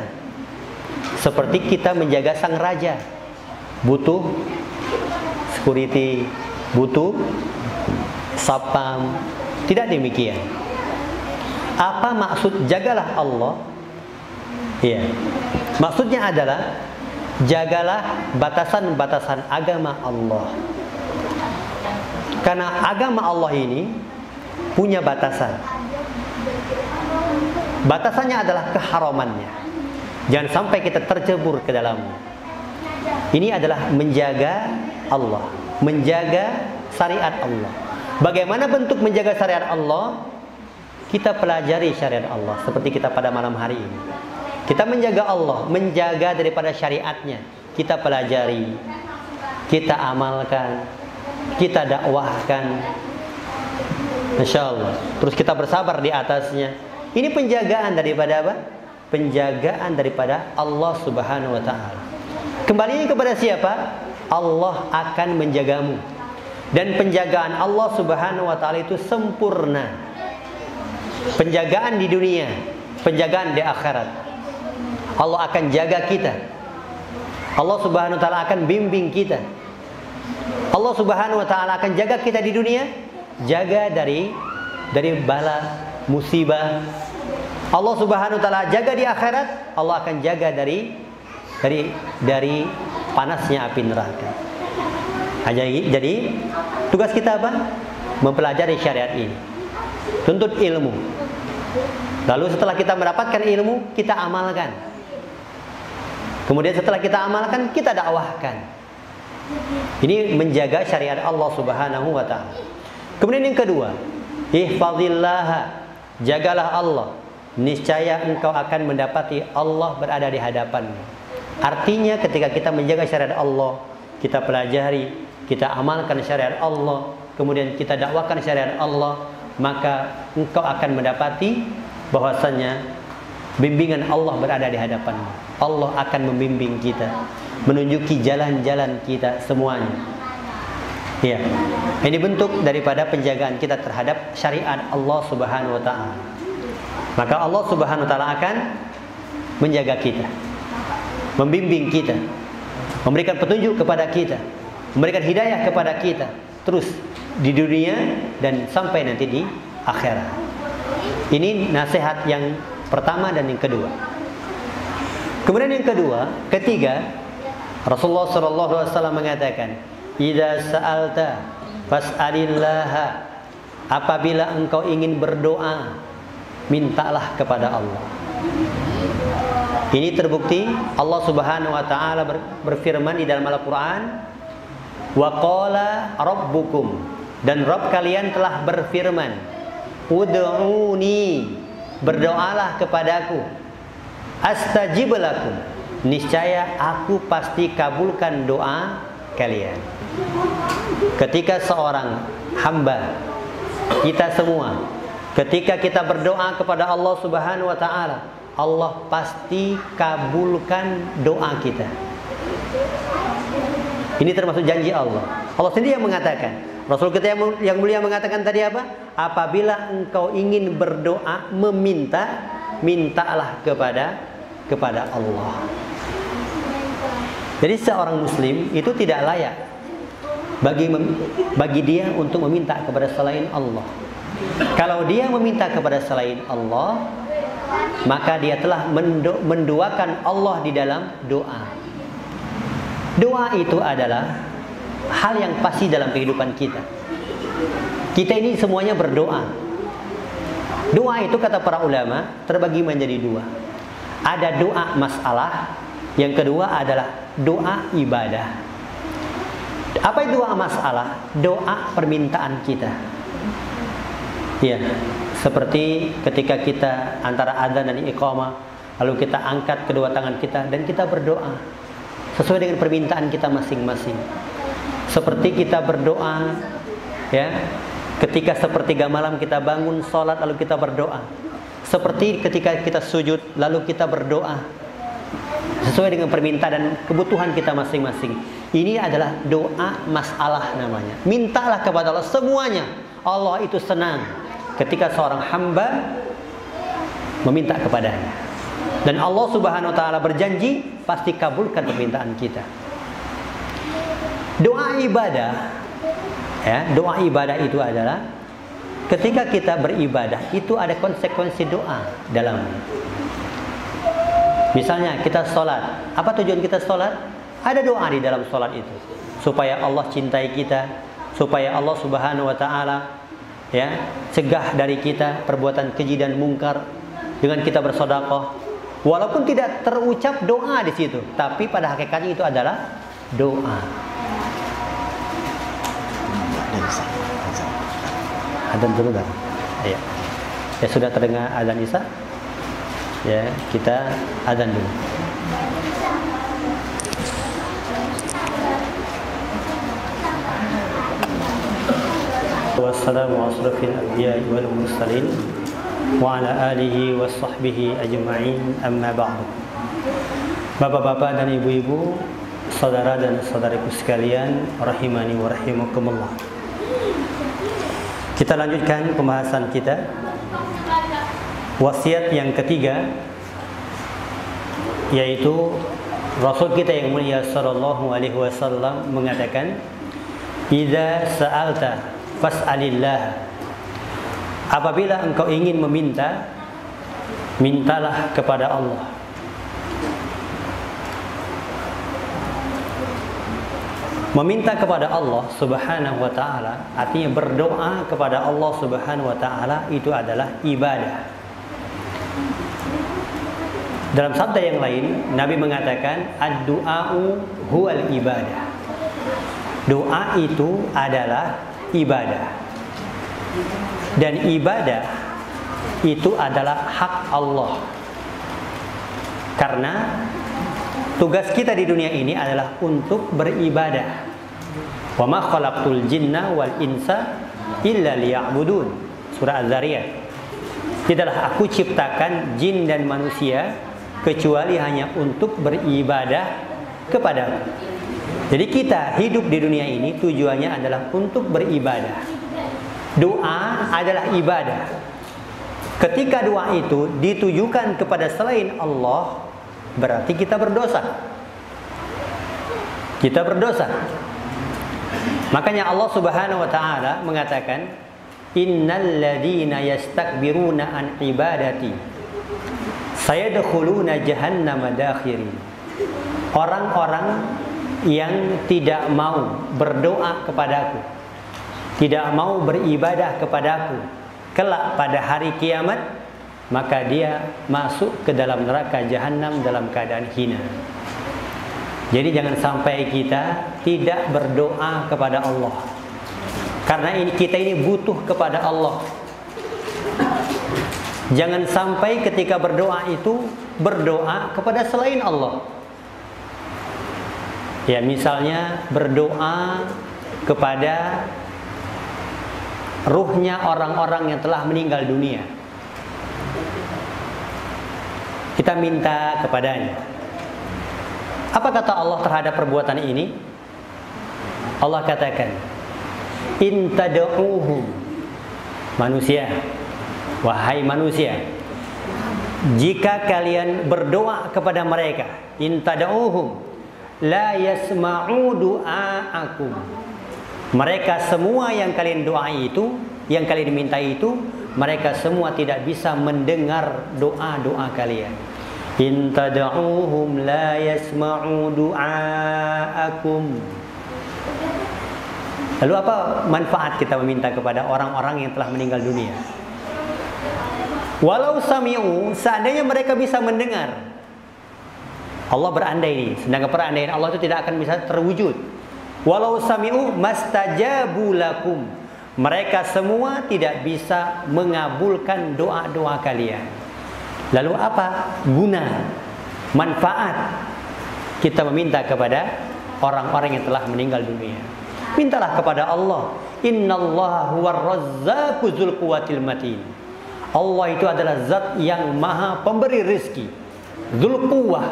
Seperti kita menjaga sang raja, butuh security, butuh sapam. Tidak demikian. Apa maksud jagalah Allah? Ya. Maksudnya adalah jagalah batasan-batasan agama Allah. Karena agama Allah ini punya batasan. Batasannya adalah keharamannya. Jangan sampai kita tercebur ke dalamnya. Ini adalah menjaga Allah, menjaga syariat Allah. Bagaimana bentuk menjaga syariat Allah? Kita pelajari syariat Allah seperti kita pada malam hari ini. Kita menjaga Allah, menjaga daripada syariatnya. Kita pelajari, kita amalkan, kita dakwahkan. Masya Allah. Terus kita bersabar di atasnya. Ini penjagaan daripada apa? Penjagaan daripada Allah Subhanahu wa taala. Kembali kepada siapa? Allah akan menjagamu. Dan penjagaan Allah Subhanahu wa taala itu sempurna. Penjagaan di dunia, penjagaan di akhirat. Allah akan jaga kita. Allah Subhanahu wa taala akan bimbing kita. Allah Subhanahu wa taala akan jaga kita di dunia, jaga dari bala musibah. Allah Subhanahu wa taala jaga di akhirat, Allah akan jaga dari panasnya api neraka. Jadi tugas kita apa? Mempelajari syariat ini. Tuntut ilmu. Lalu setelah kita mendapatkan ilmu, kita amalkan. Kemudian setelah kita amalkan, kita dakwahkan. Ini menjaga syariat Allah Subhanahu wa taala. Kemudian yang kedua, ihfazillaha, jagalah Allah, niscaya engkau akan mendapati Allah berada di hadapanmu. Artinya ketika kita menjaga syariat Allah, kita pelajari, kita amalkan syariat Allah, kemudian kita dakwahkan syariat Allah, maka engkau akan mendapati bahwasannya bimbingan Allah berada di hadapanmu. Allah akan membimbing kita, menunjuki jalan-jalan kita semuanya. Ya. Ini bentuk daripada penjagaan kita terhadap syariat Allah Subhanahu wa taala. Maka Allah Subhanahu wa taala akan menjaga kita, membimbing kita, memberikan petunjuk kepada kita, memberikan hidayah kepada kita, terus di dunia dan sampai nanti di akhirat. Ini nasihat yang pertama dan yang kedua. Kemudian yang ketiga, Rasulullah SAW mengatakan, "Idza sa'alta fas'alillaha." Apabila engkau ingin berdoa, mintalah kepada Allah. Ini terbukti Allah Subhanahu wa taala berfirman di dalam Al-Qur'an, "Wa qala rabbukum," dan Rabb kalian telah berfirman, "Ud'uni," berdoalah kepadaku, "astajib lakum," niscaya aku pasti kabulkan doa sekalian, ketika seorang hamba, kita semua, ketika kita berdoa kepada Allah Subhanahu wa taala, Allah pasti kabulkan doa kita. Ini termasuk janji Allah. Allah sendiri yang mengatakan. Rasul kita yang mulia mengatakan tadi apa? Apabila engkau ingin berdoa, meminta, mintalah kepada Allah. Jadi seorang muslim itu tidak layak bagi dia untuk meminta kepada selain Allah. Kalau dia meminta kepada selain Allah, maka dia telah menduakan Allah di dalam doa. Doa itu adalah hal yang pasti dalam kehidupan kita. Kita ini semuanya berdoa. Doa itu kata para ulama terbagi menjadi dua. Ada doa masalah, yang kedua adalah doa ibadah. Apa itu doa masalah? Doa permintaan kita. Ya, seperti ketika kita antara adzan dan iqamah, lalu kita angkat kedua tangan kita dan kita berdoa sesuai dengan permintaan kita masing-masing. Seperti kita berdoa, ya, ketika sepertiga malam kita bangun sholat lalu kita berdoa. Seperti ketika kita sujud lalu kita berdoa sesuai dengan permintaan dan kebutuhan kita masing-masing. Ini adalah doa masalah namanya. Mintalah kepada Allah semuanya. Allah itu senang ketika seorang hamba meminta kepadanya. Dan Allah Subhanahu wa taala berjanji pasti kabulkan permintaan kita. Doa ibadah, ya, doa ibadah itu adalah ketika kita beribadah itu ada konsekuensi doa dalamnya. Misalnya kita sholat, apa tujuan kita sholat? Ada doa di dalam sholat itu, supaya Allah cintai kita, supaya Allah Subhanahu wa taala, ya, cegah dari kita perbuatan keji dan mungkar dengan kita bersedekah. Walaupun tidak terucap doa di situ, tapi pada hakikatnya itu adalah doa. Adzan dulu dah. Ya. Ya sudah terdengar adzan Isya? Ya, kita adzan dulu. Wassalamu asrafil anbiya'i wal mursalin wa ala alihi wa sahbihi ajma'in, amma ba'du. Bapak-bapak dan ibu-ibu, saudara dan saudariku sekalian, rahimani wa rahimakumullah. Kita lanjutkan pembahasan kita. Wasiat yang ketiga, yaitu Rasul kita yang mulia sallallahu alaihi wasallam mengatakan, "Idza sa'alta fas'alillah." Apabila engkau ingin meminta, mintalah kepada Allah. Meminta kepada Allah Subhanahu wa taala artinya berdoa kepada Allah Subhanahu wa taala itu adalah ibadah. Dalam sabda yang lain, Nabi mengatakan ad-du'a'u huwal ibadah. Doa itu adalah ibadah. Dan ibadah itu adalah hak Allah. Karena tugas kita di dunia ini adalah untuk beribadah. Wa ma khalaqtul jinna wal insa illa liya'budun. Surah Az-Zariyat. Tidaklah aku ciptakan jin dan manusia kecuali hanya untuk beribadah kepadaku. Jadi kita hidup di dunia ini tujuannya adalah untuk beribadah. Doa adalah ibadah. Ketika doa itu ditujukan kepada selain Allah, berarti kita berdosa. Kita berdosa. Makanya Allah Subhanahu wa taala mengatakan, "Innal ladzina yastakbiruna an ibadati sayadkhuluna jahannama dakhirin." Orang-orang yang tidak mau berdoa kepadaku, tidak mau beribadah kepadaku kelak pada hari kiamat, maka dia masuk ke dalam neraka jahanam dalam keadaan hina. Jadi jangan sampai kita tidak berdoa kepada Allah. Karena kita ini butuh kepada Allah. Jangan sampai ketika berdoa itu berdoa kepada selain Allah. Ya, misalnya berdoa kepada ruhnya orang-orang yang telah meninggal dunia. Kita minta kepadanya. Apa kata Allah terhadap perbuatan ini? Allah katakan, in tad'uuhum, manusia, wahai manusia, jika kalian berdoa kepada mereka, in tad'uuhum la yasma'u du'aakum, mereka semua yang kalian doai itu, yang kalian mintai itu, mereka semua tidak bisa mendengar doa-doa kalian. In tad'uuhum la yasma'u du'aakum. Lalu apa manfaat kita meminta kepada orang-orang yang telah meninggal dunia? Walau sami'u, seandainya mereka bisa mendengar. Allah berandai ini, sedangkan perandaian Allah itu tidak akan bisa terwujud. Walau sami'u mastajabu lakum, mereka semua tidak bisa mengabulkan doa-doa kalian. Lalu apa guna, manfaat kita meminta kepada orang-orang yang telah meninggal dunia? Mintalah kepada Allah. Innallaha huwar razzaqu dzul quwwatil matin. Allah itu adalah zat yang maha pemberi rezeki. Dzul quwwah,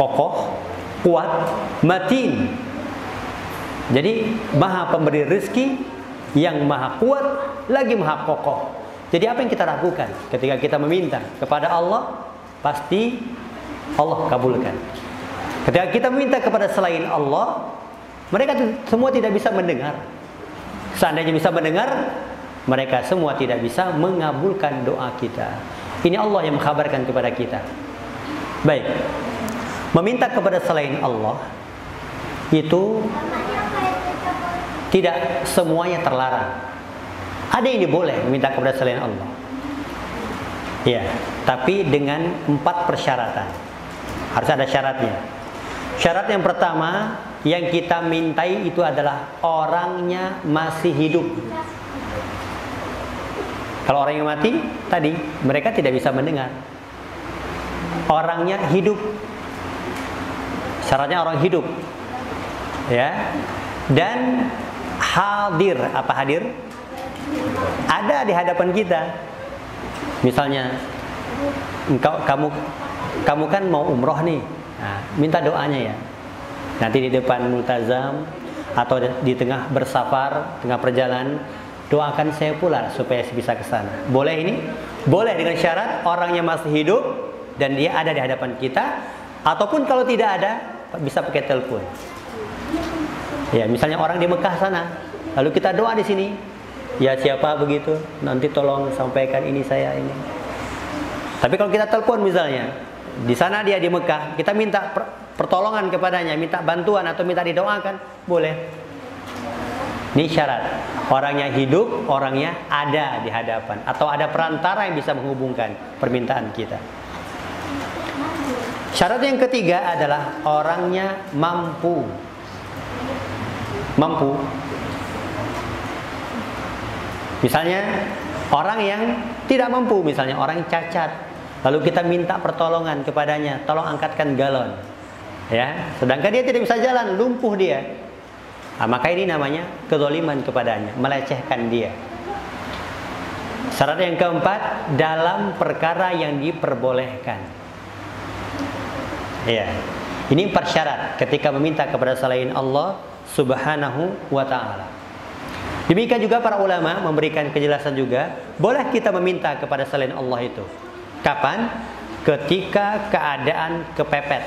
kokoh, kuat, matin. Jadi maha pemberi rezeki, yang maha kuat, lagi maha kokoh. Jadi apa yang kita lakukan ketika kita meminta kepada Allah, pasti Allah kabulkan. Ketika kita meminta kepada selain Allah, mereka semua tidak bisa mendengar. Seandainya bisa mendengar, mereka semua tidak bisa mengabulkan doa kita. Ini Allah yang mengkabarkan kepada kita. Baik, meminta kepada selain Allah itu tidak semuanya terlarang. Ada yang boleh meminta kepada selain Allah. Ya, tapi dengan 4 persyaratan. Harus ada syaratnya. Syarat yang pertama, yang kita mintai itu adalah orangnya masih hidup. Kalau orang yang mati, tadi mereka tidak bisa mendengar. Orangnya hidup. Syaratnya orang hidup. Ya. Dan hadir. Apa hadir? Ada di hadapan kita. Misalnya kamu kan mau umroh nih. Nah, minta doanya ya. Nanti di depan multazam atau di tengah bersafar, tengah perjalanan, doakan saya pula supaya bisa ke sana. Boleh ini? Boleh dengan syarat orangnya masih hidup dan dia ada di hadapan kita, ataupun kalau tidak ada bisa pakai telepon. Ya, misalnya orang di Mekah sana, lalu kita doa di sini. Ya, siapa begitu? Nanti tolong sampaikan ini saya ini. Tapi kalau kita telepon misalnya, di sana dia di Mekah, kita minta pertolongan kepadanya, minta bantuan atau minta didoakan, boleh. Ini syarat. Orangnya hidup, orangnya ada di hadapan, atau ada perantara yang bisa menghubungkan permintaan kita. Syarat yang ketiga adalah orangnya mampu. Mampu. Misalnya orang yang tidak mampu, misalnya orang yang cacat, lalu kita minta pertolongan kepadanya, tolong angkatkan galon. Ya, sedangkan dia tidak bisa jalan, lumpuh dia. Nah, maka ini namanya kezaliman kepadanya, melecehkan dia. Syarat yang keempat, dalam perkara yang diperbolehkan. Ya, ini 4 syarat ketika meminta kepada selain Allah Subhanahu wa ta'ala. Demikian juga para ulama memberikan kejelasan juga, boleh kita meminta kepada selain Allah itu. Kapan? Ketika keadaan kepepet.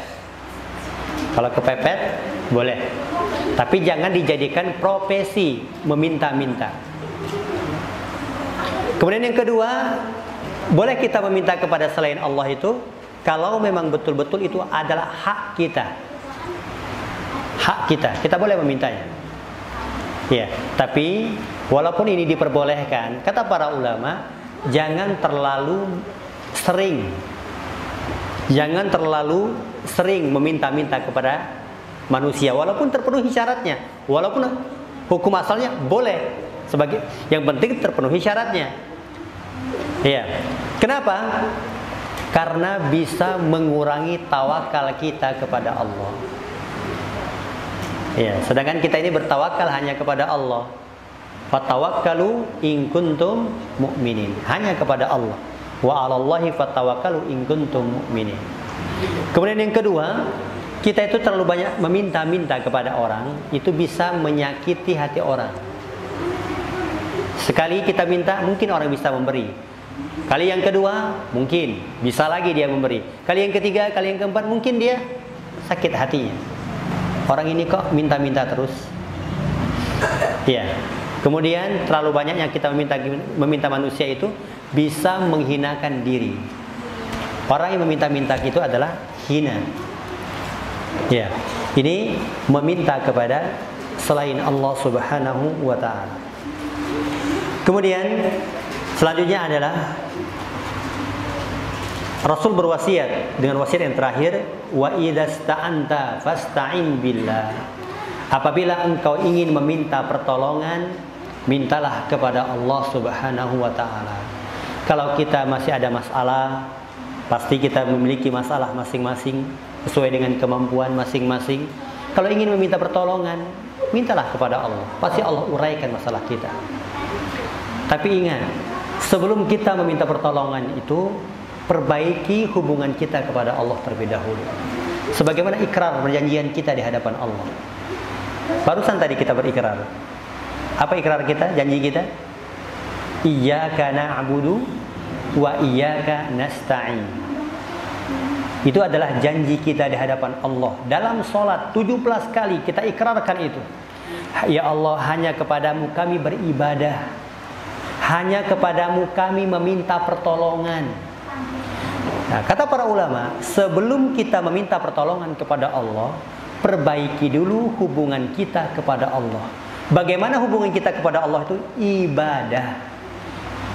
Kalau kepepet, boleh. Tapi jangan dijadikan profesi meminta-minta. Kemudian yang kedua, boleh kita meminta kepada selain Allah itu kalau memang betul-betul itu adalah hak kita. Hak kita, kita boleh memintanya. Ya, tapi walaupun ini diperbolehkan, kata para ulama, jangan terlalu sering. Jangan terlalu sering meminta-minta kepada manusia walaupun terpenuhi syaratnya. Walaupun hukum asalnya boleh, sebagai yang penting terpenuhi syaratnya. Ya. Kenapa? Karena bisa mengurangi tawakal kita kepada Allah. Ya, sedangkan kita ini bertawakal hanya kepada Allah. Fatawakkalu in kuntum mu'minin. Hanya kepada Allah. Wa 'alallahi fatawakkalu in kuntum mu'minin. Kemudian yang kedua, kita itu terlalu banyak meminta-minta kepada orang, itu bisa menyakiti hati orang. Sekali kita minta, mungkin orang bisa memberi. Kali yang kedua, mungkin bisa lagi dia memberi. Kali yang ketiga, kali yang keempat, mungkin dia sakit hatinya. Orang ini kok minta-minta terus. Ya. Kemudian terlalu banyak yang kita meminta manusia itu bisa menghinakan diri. Orang yang meminta-minta itu adalah hina. Ya. Ini meminta kepada selain Allah Subhanahu wa taala. Kemudian selanjutnya adalah Rasul berwasiat dengan wasiat yang terakhir, wa idzasta'anta fasta'in billah. Apabila engkau ingin meminta pertolongan, mintalah kepada Allah Subhanahu wa taala. Kalau kita masih ada masalah, pasti kita memiliki masalah masing-masing sesuai dengan kemampuan masing-masing. Kalau ingin meminta pertolongan, mintalah kepada Allah. Pasti Allah uraikan masalah kita. Tapi ingat, sebelum kita meminta pertolongan itu, perbaiki hubungan kita kepada Allah terlebih dahulu. Sebagaimana ikrar perjanjian kita di hadapan Allah. Barusan tadi kita berikrar. Apa ikrar kita, janji kita? Iyyaka na'budu wa iyyaka nasta'in. Itu adalah janji kita di hadapan Allah. Dalam sholat 17 kali kita ikrarkan itu. Ya Allah, hanya kepadamu kami beribadah. Hanya kepadamu kami meminta pertolongan. Nah, kata para ulama, sebelum kita meminta pertolongan kepada Allah, perbaiki dulu hubungan kita kepada Allah. Bagaimana hubungan kita kepada Allah itu? Ibadah.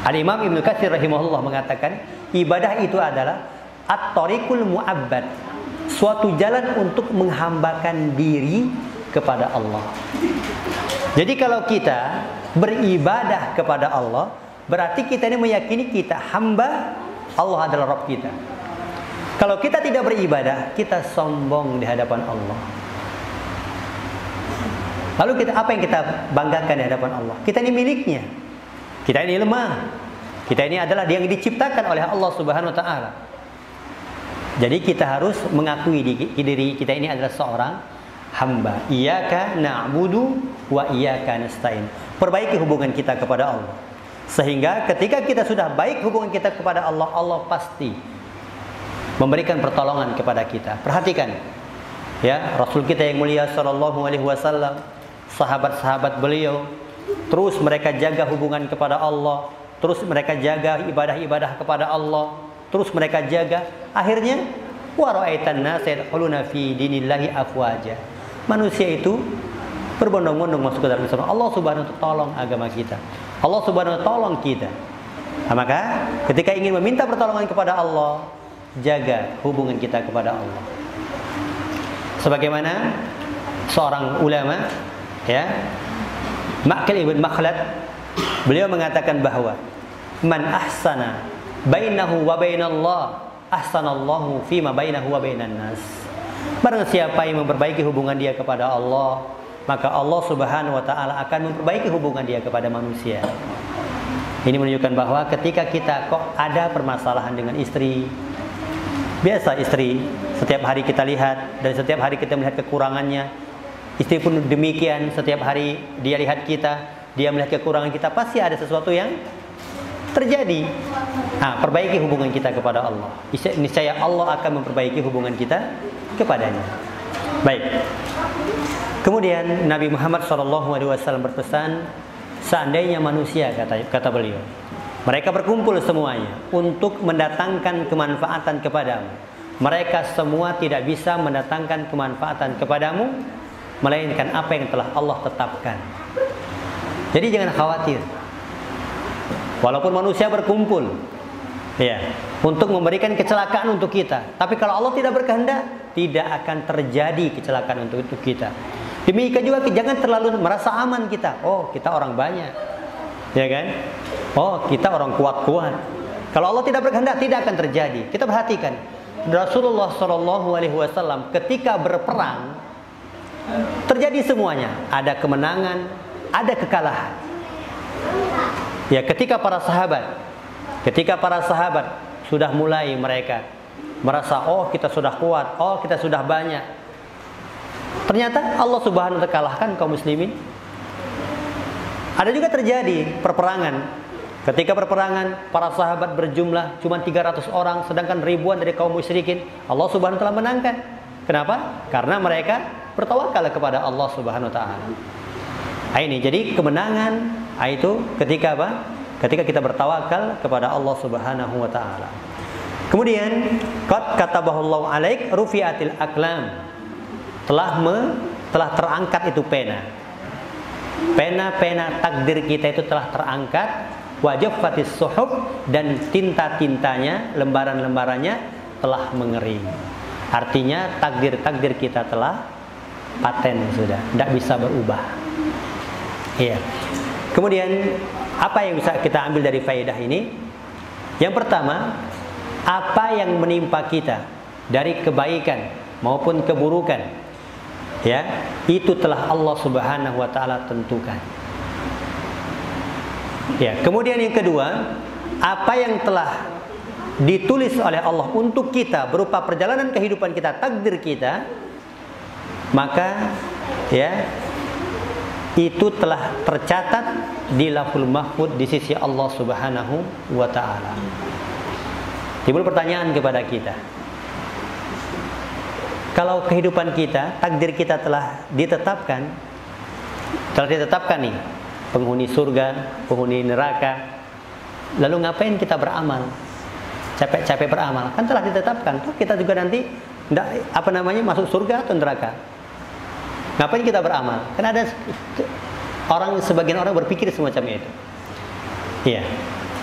Al-Imam Ibnu Katsir rahimahullah mengatakan, ibadah itu adalah at-tariqul mu'abbad, suatu jalan untuk menghambakan diri kepada Allah. Jadi kalau kita beribadah kepada Allah, berarti kita ini meyakini kita hamba, Allah adalah Rabb kita. Kalau kita tidak beribadah, kita sombong di hadapan Allah. Lalu apa yang kita banggakan di hadapan Allah? Kita ini miliknya. Kita ini lemah. Kita ini adalah yang diciptakan oleh Allah Subhanahu wa taala. Jadi kita harus mengakui diri kita ini adalah seorang hamba. Iyyaka na'budu wa iyyaka nasta'in. Perbaiki hubungan kita kepada Allah. Sehingga ketika kita sudah baik hubungan kita kepada Allah, Allah pasti memberikan pertolongan kepada kita. Perhatikan, ya, Rasul kita yang mulia sallallahu alaihi wasallam, sahabat-sahabat beliau, terus mereka jaga hubungan kepada Allah, terus mereka jaga ibadah-ibadah kepada Allah, terus mereka jaga. Akhirnya, wa ra'aitan nasa yadkhuluna fi dinillahi afwaja. Manusia itu berbondong-bondong masuk ke dalam Islam. Allah Subhanahu wa taala tolong agama kita. Allah Subhanahu wa taala tolong kita. Nah, maka ketika ingin meminta pertolongan kepada Allah, jaga hubungan kita kepada Allah. Sebagaimana seorang ulama, ya, Ma'qil ibn Makhlad, beliau mengatakan bahwa man ahsana bainahu wa bainallah ahsanallahu fima bainahu wa bainan nas. Barang siapa yang memperbaiki hubungan dia kepada Allah, maka Allah Subhanahu wa taala akan memperbaiki hubungan dia kepada manusia. Ini menunjukkan bahwa ketika kita kok ada permasalahan dengan istri, biasa istri setiap hari kita lihat dan setiap hari kita melihat kekurangannya. Istri pun demikian, setiap hari dia lihat kita, dia melihat kekurangan kita, pasti ada sesuatu yang terjadi. Nah, perbaiki hubungan kita kepada Allah. Niscaya Allah akan memperbaiki hubungan kita kepadanya. Baik. Kemudian Nabi Muhammad SAW berpesan, seandainya manusia, kata beliau, mereka berkumpul semuanya untuk mendatangkan kemanfaatan kepadamu, mereka semua tidak bisa mendatangkan kemanfaatan kepadamu melainkan apa yang telah Allah tetapkan. Jadi jangan khawatir. Walaupun manusia berkumpul, ya, untuk memberikan kecelakaan untuk kita, tapi kalau Allah tidak berkehendak, tidak akan terjadi kecelakaan untuk kita. Demikian juga jangan terlalu merasa aman kita. Oh, kita orang banyak, ya kan? Oh, kita orang kuat-kuat. Kalau Allah tidak berkehendak, tidak akan terjadi. Kita perhatikan Rasulullah SAW ketika berperang, terjadi semuanya. Ada kemenangan, ada kekalahan. Ya, ketika para sahabat sudah mulai mereka merasa, oh kita sudah kuat, oh kita sudah banyak. Ternyata Allah Subhanahu wa ta'ala kalahkan kaum muslimin. Ada juga terjadi perperangan. Ketika perperangan, para sahabat berjumlah cuma 300 orang, sedangkan ribuan dari kaum musyrikin, Allah Subhanahu wa ta'ala menangkan. Kenapa? Karena mereka bertawakal kepada Allah Subhanahu wa ta'ala. Ini jadi kemenangan itu ketika apa? Ketika kita bertawakal kepada Allah Subhanahu wa ta'ala. Kemudian qad katabahallahu alaik rufi'atil aqlam. Telah terangkat itu pena. Pena-pena takdir kita itu telah terangkat, wajaffatis suhuf, dan tinta-tintanya, lembaran-lembarannya telah mengering. Artinya takdir-takdir kita telah paten sudah, tidak bisa berubah. Iya. Kemudian apa yang bisa kita ambil dari faedah ini? Yang pertama, apa yang menimpa kita dari kebaikan maupun keburukan, ya, itu telah Allah Subhanahu wa ta'ala tentukan. Ya, kemudian yang kedua, apa yang telah ditulis oleh Allah untuk kita berupa perjalanan kehidupan kita, takdir kita, maka ya itu telah tercatat di Lauhul Mahfuz di sisi Allah Subhanahu wa ta'ala. Timbul pertanyaan kepada kita, kalau kehidupan kita, takdir kita telah ditetapkan nih, penghuni surga, penghuni neraka, lalu ngapain kita beramal? Capek-capek beramal, kan telah ditetapkan. Toh kita juga nanti masuk surga atau neraka. Ngapain kita beramal? Kan ada sebagian orang berpikir semacam itu. Iya.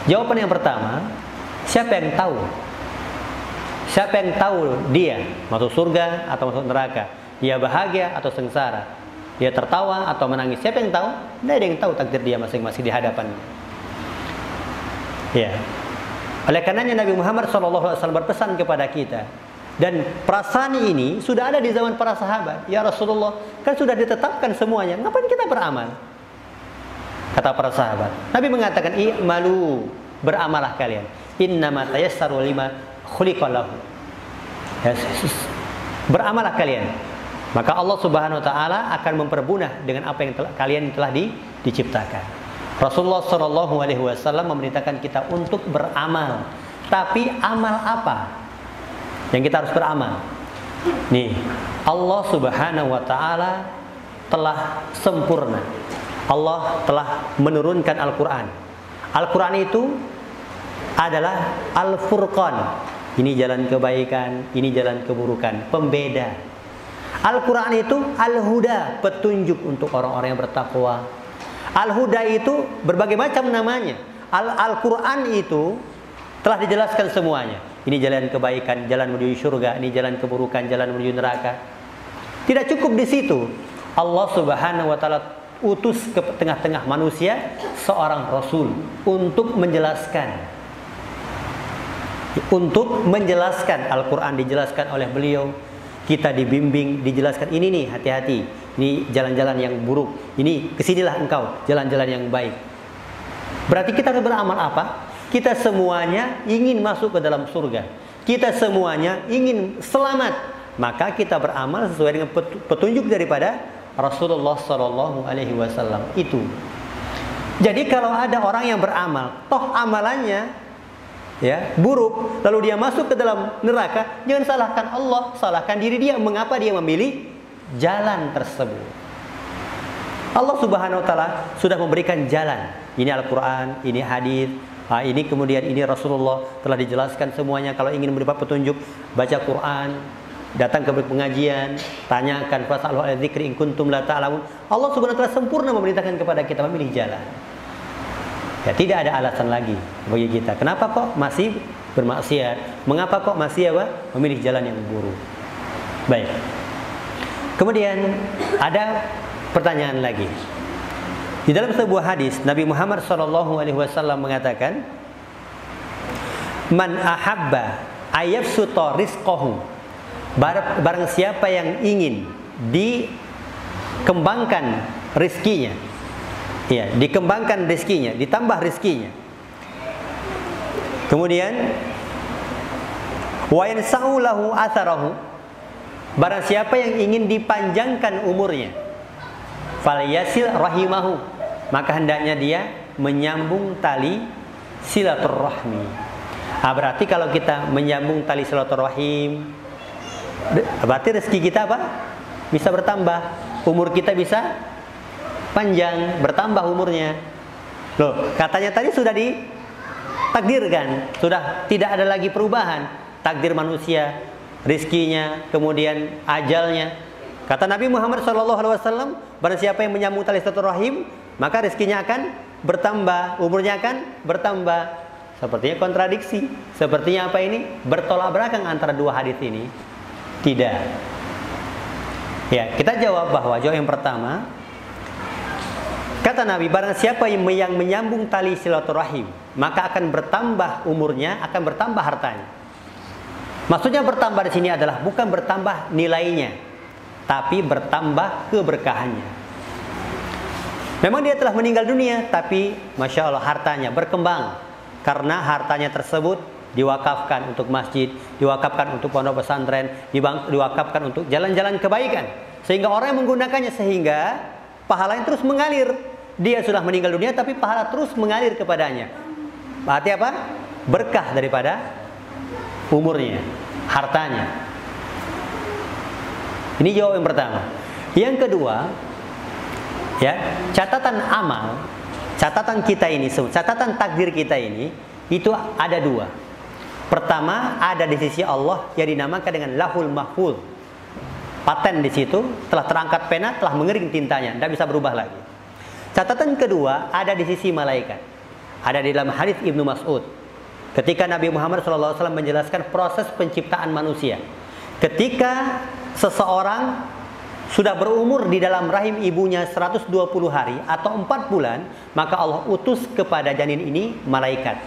Jawaban yang pertama, siapa yang tahu? Siapa yang tahu dia masuk surga atau masuk neraka? Dia bahagia atau sengsara? Dia tertawa atau menangis? Siapa yang tahu? Tidak ada yang tahu takdir dia masing-masing di hadapannya. Ya. Oleh karenanya Nabi Muhammad SAW berpesan kepada kita, dan perasaan ini sudah ada di zaman para sahabat. Ya Rasulullah, kan sudah ditetapkan semuanya, ngapain kita beramal? Kata para sahabat. Nabi mengatakan, i'malu, beramalah kalian. Innama tayassaru lima khuliqa lahu. Beramalah kalian, maka Allah Subhanahu wa ta'ala akan mempermudah dengan apa yang kalian telah diciptakan. Rasulullah SAW memerintahkan kita untuk beramal. Tapi amal apa yang kita harus beramal? Nih, Allah Subhanahu wa ta'ala telah sempurna. Allah telah menurunkan Al-Quran. Al-Quran itu adalah Al-Furqan. Ini jalan kebaikan, ini jalan keburukan, pembeda. Al-Quran itu Al-Huda, petunjuk untuk orang-orang yang bertakwa. Al-Huda itu berbagai macam namanya. Al-Quran itu telah dijelaskan semuanya. Ini jalan kebaikan, jalan menuju surga, ini jalan keburukan, jalan menuju neraka. Tidak cukup di situ. Allah Subhanahu wa ta'ala utus ke tengah-tengah manusia seorang Rasul untuk menjelaskan. Al-Quran dijelaskan oleh beliau. Kita dibimbing, dijelaskan ini nih, hati-hati. Ini jalan-jalan yang buruk. Ini kesinilah engkau, jalan-jalan yang baik. Berarti kita harus beramal apa? Kita semuanya ingin masuk ke dalam surga. Kita semuanya ingin selamat. Maka kita beramal sesuai dengan petunjuk daripada Rasulullah SAW itu. Jadi kalau ada orang yang beramal, toh amalannya ya buruk, lalu dia masuk ke dalam neraka, jangan salahkan Allah, salahkan diri dia. Mengapa dia memilih jalan tersebut? Allah Subhanahu wa ta'ala sudah memberikan jalan. Ini Al-Quran, ini hadis, ini kemudian ini Rasulullah telah dijelaskan semuanya. Kalau ingin mendapat petunjuk, baca Quran, datang ke pengajian, tanyakan fasalu ala dzikri in kuntum la ta'lamun. Allah Subhanahu wa ta'ala sempurna memerintahkan kepada kita memilih jalan. Ya, tidak ada alasan lagi bagi kita. Kenapa kok masih bermaksiat? Mengapa kok masih memilih jalan yang buruk? Baik. Kemudian ada pertanyaan lagi. Di dalam sebuah hadis Nabi Muhammad SAW mengatakan, "Man ahabba ayyabsuta rizqahu." Barang siapa yang ingin kembangkan rizkinya. Ya, dikembangkan rizkinya, ditambah rizkinya. Kemudian wa yansa'u lahu atharahu, barang siapa yang ingin dipanjangkan umurnya, falyasil rahimahu, maka hendaknya dia menyambung tali silaturahmi. Berarti kalau kita menyambung tali silaturahim, berarti rezeki kita apa? Bisa bertambah, umur kita bisa panjang, bertambah umurnya. Loh, katanya tadi sudah ditakdirkan, sudah tidak ada lagi perubahan. Takdir manusia, rizkinya, kemudian ajalnya. Kata Nabi Muhammad SAW, barang siapa yang menyambung tali silaturahim, maka rizkinya akan bertambah, umurnya akan bertambah. Sepertinya kontradiksi. Sepertinya apa ini? Bertolak belakang antara dua hadis ini. Tidak. Ya, kita jawab bahwa jawab yang pertama, kata Nabi, barang siapa yang menyambung tali silaturahim, maka akan bertambah umurnya, akan bertambah hartanya. Maksudnya bertambah di sini adalah bukan bertambah nilainya, tapi bertambah keberkahannya. Memang dia telah meninggal dunia, tapi Masya Allah hartanya berkembang. Karena hartanya tersebut diwakafkan untuk masjid, diwakafkan untuk pondok pesantren, diwakafkan untuk jalan-jalan kebaikan. Sehingga orang yang menggunakannya, sehingga pahalanya terus mengalir. Dia sudah meninggal dunia, tapi pahala terus mengalir kepadanya. Berarti apa? Berkah daripada umurnya, hartanya. Ini jawab yang pertama. Yang kedua, ya, catatan amal, catatan kita ini, catatan takdir kita ini, itu ada dua. Pertama, ada di sisi Allah yang dinamakan dengan Lahul Mahfuz. Paten di situ, telah terangkat pena, telah mengering tintanya, tidak bisa berubah lagi. Catatan kedua, ada di sisi malaikat. Ada di dalam hadis Ibnu Mas'ud. Ketika Nabi Muhammad SAW menjelaskan proses penciptaan manusia. Ketika seseorang sudah berumur di dalam rahim ibunya 120 hari atau 4 bulan, maka Allah utus kepada janin ini malaikat.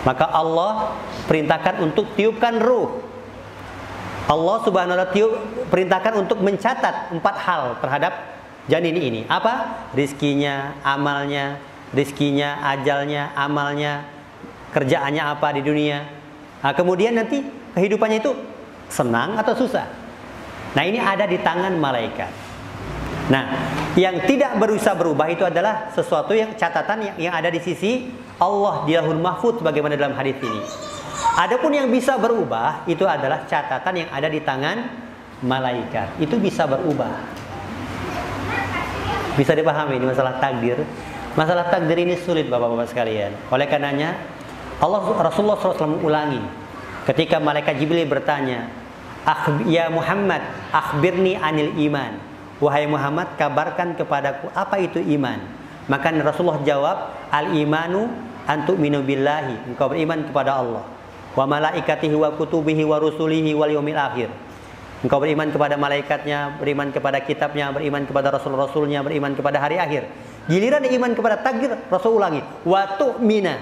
Maka Allah perintahkan untuk tiupkan ruh. Allah subhanahu wa ta'ala perintahkan untuk mencatat 4 hal terhadap janin ini. Apa? Rizkinya, amalnya, rizkinya, ajalnya, amalnya, kerjaannya apa di dunia. Nah, kemudian nanti kehidupannya itu senang atau susah. Nah, ini ada di tangan malaikat. Nah, yang tidak bisa berubah itu adalah sesuatu yang catatan yang ada di sisi Allah di Lahul Mahfuz sebagaimana dalam hadis ini. Adapun yang bisa berubah itu adalah catatan yang ada di tangan malaikat. Itu bisa berubah. Bisa dipahami ini masalah takdir. Masalah takdir ini sulit Bapak-bapak sekalian. Oleh karenanya Rasulullah SAW ulangi ketika malaikat Jibril bertanya, ya Muhammad, akhbirni anil iman. Wahai Muhammad, kabarkan kepadaku apa itu iman. Maka Rasulullah jawab, al-imanu antu'minu billahi, engkau beriman kepada Allah, wa malaikatihi wa kutubihi wa rusulihi wal yaumil akhir. Engkau beriman kepada malaikatnya, beriman kepada kitabnya, beriman kepada rasul-rasulnya, beriman kepada hari akhir. Giliran iman kepada takdir, Rasul ulangi, wa tu'mina,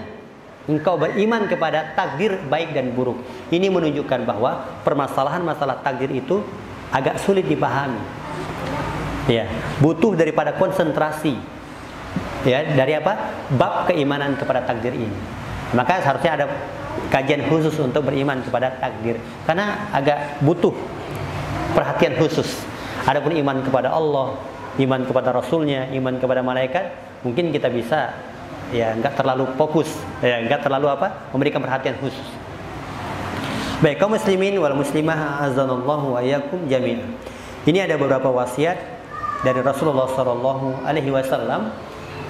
engkau beriman kepada takdir baik dan buruk. Ini menunjukkan bahwa permasalahan masalah takdir itu agak sulit dipahami. Ya, butuh daripada konsentrasi. Ya, dari apa? Bab keimanan kepada takdir ini. Maka seharusnya ada kajian khusus untuk beriman kepada takdir. Karena agak butuh perhatian khusus. Adapun iman kepada Allah, iman kepada Rasulnya, iman kepada malaikat, mungkin kita bisa ya enggak terlalu fokus, ya enggak terlalu apa? Memberikan perhatian khusus. Baik, kaum muslimin wal muslimah azanallahu wa iyyakum jami'an. Ini ada beberapa wasiat dari Rasulullah sallallahu alaihi wasallam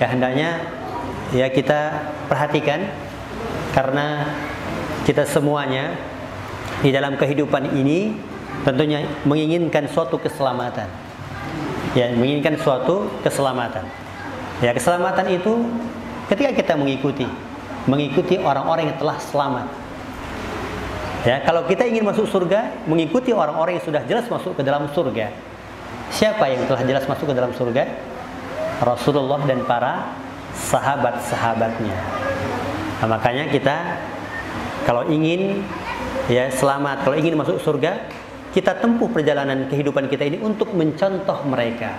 yang hendaknya ya kita perhatikan, karena kita semuanya di dalam kehidupan ini tentunya menginginkan suatu keselamatan. Ya, menginginkan suatu keselamatan. Ya, keselamatan itu ketika kita mengikuti orang-orang yang telah selamat. Ya, kalau kita ingin masuk surga, mengikuti orang-orang yang sudah jelas masuk ke dalam surga. Siapa yang telah jelas masuk ke dalam surga? Rasulullah dan para sahabat-sahabatnya. Nah, makanya kita kalau ingin ya selamat, kalau ingin masuk surga, kita tempuh perjalanan kehidupan kita ini untuk mencontoh mereka.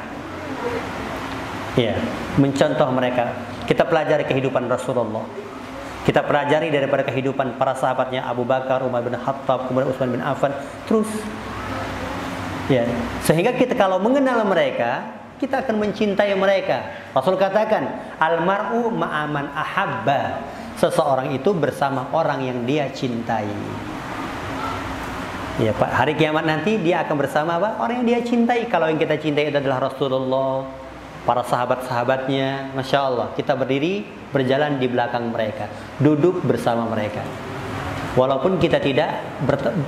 Ya, mencontoh mereka. Kita pelajari kehidupan Rasulullah. Kita pelajari daripada kehidupan para sahabatnya Abu Bakar, Umar bin Khattab, kemudian Utsman bin Affan, terus. Ya, sehingga kita kalau mengenal mereka, kita akan mencintai mereka. Rasul katakan, al-mar'u ma'aman ahabba. Seseorang itu bersama orang yang dia cintai. Ya, Pak, hari kiamat nanti dia akan bersama apa? Orang yang dia cintai. Kalau yang kita cintai adalah Rasulullah, para sahabat-sahabatnya, Masya Allah, kita berdiri, berjalan di belakang mereka, duduk bersama mereka. Walaupun kita tidak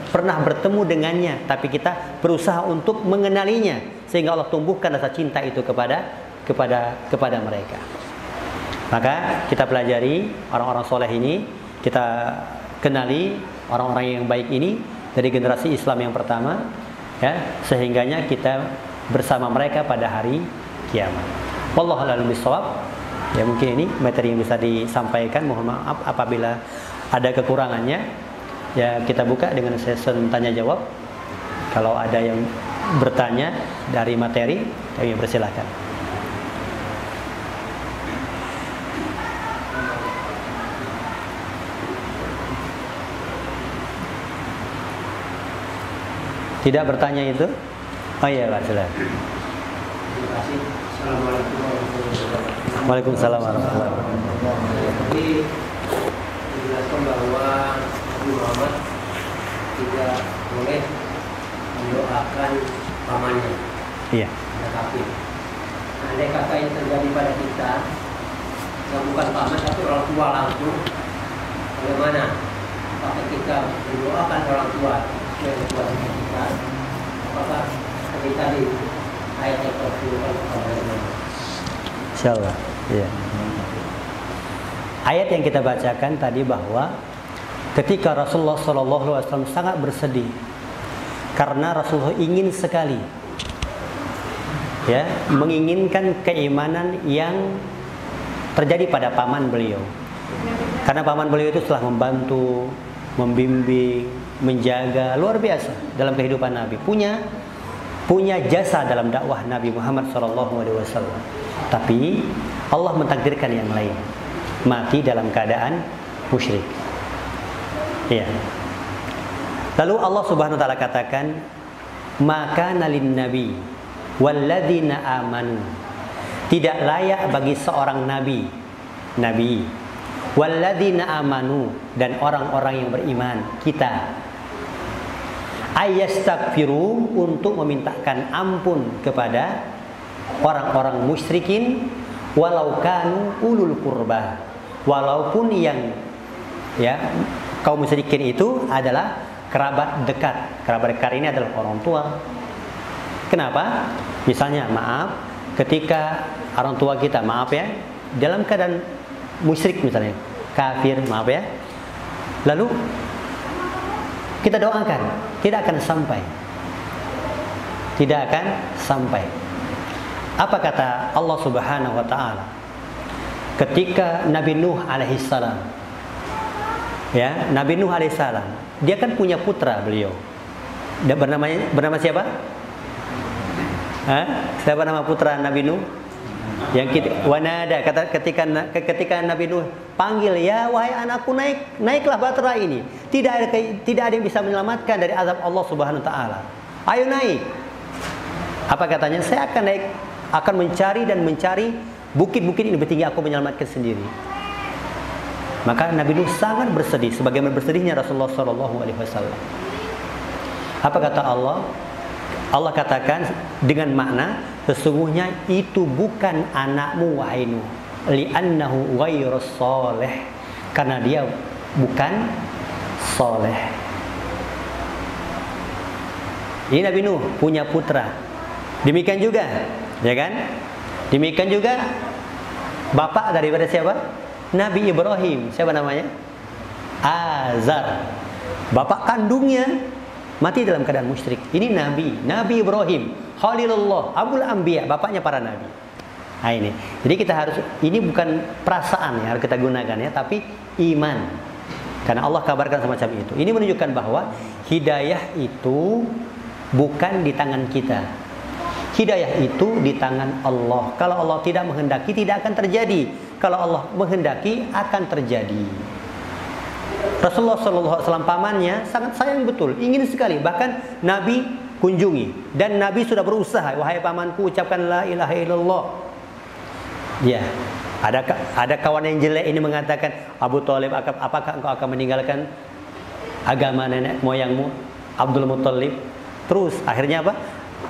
pernah bertemu dengannya, tapi kita berusaha untuk mengenalinya, sehingga Allah tumbuhkan rasa cinta itu kepada mereka. Maka kita pelajari orang-orang soleh ini, kita kenali orang-orang yang baik ini dari generasi Islam yang pertama, ya, sehingganya kita bersama mereka pada hari kiamat. Wallahu a'lam bishawab. Ya, mungkin ini materi yang bisa disampaikan. Mohon maaf apabila ada kekurangannya. Ya, kita buka dengan sesi tanya jawab. Kalau ada yang bertanya dari materi, kami persilakan. Tidak bertanya itu? Oh iya, Pak, silakan. Terima kasih. Assalamualaikum warahmatullahi wabarakatuh. Waalaikumsalam warahmatullahi wabarakatuh. Jadi dijelaskan bahwa Nabi Muhammad tidak boleh mendoakan pamannya. Iya. Ada kafir. Nah, andai kata yang terjadi pada kita, yang bukan paman tapi orang tua langsung, bagaimana? Apakah kita mendoakan orang tua yang tua kita? Apakah ketika di ayat yang tertulis Insyaallah. Iya. Ayat yang kita bacakan tadi bahwa ketika Rasulullah SAW sangat bersedih karena Rasulullah ingin sekali, ya, menginginkan keimanan yang terjadi pada paman beliau. Karena paman beliau itu telah membantu, membimbing, menjaga luar biasa dalam kehidupan Nabi. Punya jasa dalam dakwah Nabi Muhammad SAW. Tapi Allah mentakdirkan yang lain, mati dalam keadaan musyrik. Ya. Lalu Allah Subhanahu wa taala katakan, "Maka nalin nabi walladzina amanu." Tidak layak bagi seorang nabi walladzina amanu, dan orang-orang yang beriman, kita, ayastaghfiru, untuk memintakan ampun kepada orang-orang musyrikin, walau kanu ulul qurba, walaupun yang, ya, kaum musyrikin itu adalah kerabat dekat. Kerabat dekat ini adalah orang tua. Kenapa? Misalnya, maaf, ketika orang tua kita, maaf ya, dalam keadaan musyrik misalnya, kafir, maaf ya, lalu kita doakan, tidak akan sampai. Tidak akan sampai. Apa kata Allah Subhanahu wa taala? Ketika Nabi Nuh alaihissalam, ya, Nabi Nuh alaihissalam, dia kan punya putra beliau. Dia bernama siapa? Siapa nama putra Nabi Nuh? Yang kita wanada, ketika Nabi Nuh panggil, ya wahai anakku, naiklah batra ini. Tidak ada yang bisa menyelamatkan dari azab Allah Subhanahu wa taala. Ayo naik. Apa katanya? Saya akan naik, akan mencari bukit-bukit ini lebih tinggi, aku menyelamatkan sendiri. Maka Nabi Nuh sangat bersedih, sebagaimana bersedihnya Rasulullah SAW. Apa kata Allah? Allah katakan dengan makna, sesungguhnya itu bukan anakmu wahai Nuh, li'annahu ghairus soleh, karena dia bukan soleh. Ini Nabi Nuh punya putra. Demikian juga, ya kan? Demikian juga bapak daripada siapa? Nabi Ibrahim. Siapa namanya? Azar. Bapak kandungnya mati dalam keadaan musyrik. Ini Nabi Ibrahim, Khalilullah, Abul Anbiya, bapaknya para nabi. Nah ini. Jadi kita harus, ini bukan perasaan yang harus kita gunakan ya, tapi iman. Karena Allah kabarkan semacam itu. Ini menunjukkan bahwa hidayah itu bukan di tangan kita. Hidayah itu di tangan Allah. Kalau Allah tidak menghendaki, tidak akan terjadi. Kalau Allah menghendaki, akan terjadi. Rasulullah SAW pamannya sangat sayang betul, ingin sekali. Bahkan Nabi kunjungi, dan Nabi sudah berusaha, wahai pamanku, ucapkan la ilaha illallah. Ya, ada kawan yang jelek ini mengatakan, Abu Thalib, apakah engkau akan meninggalkan agama nenek moyangmu Abdul Muthalib? Terus akhirnya apa?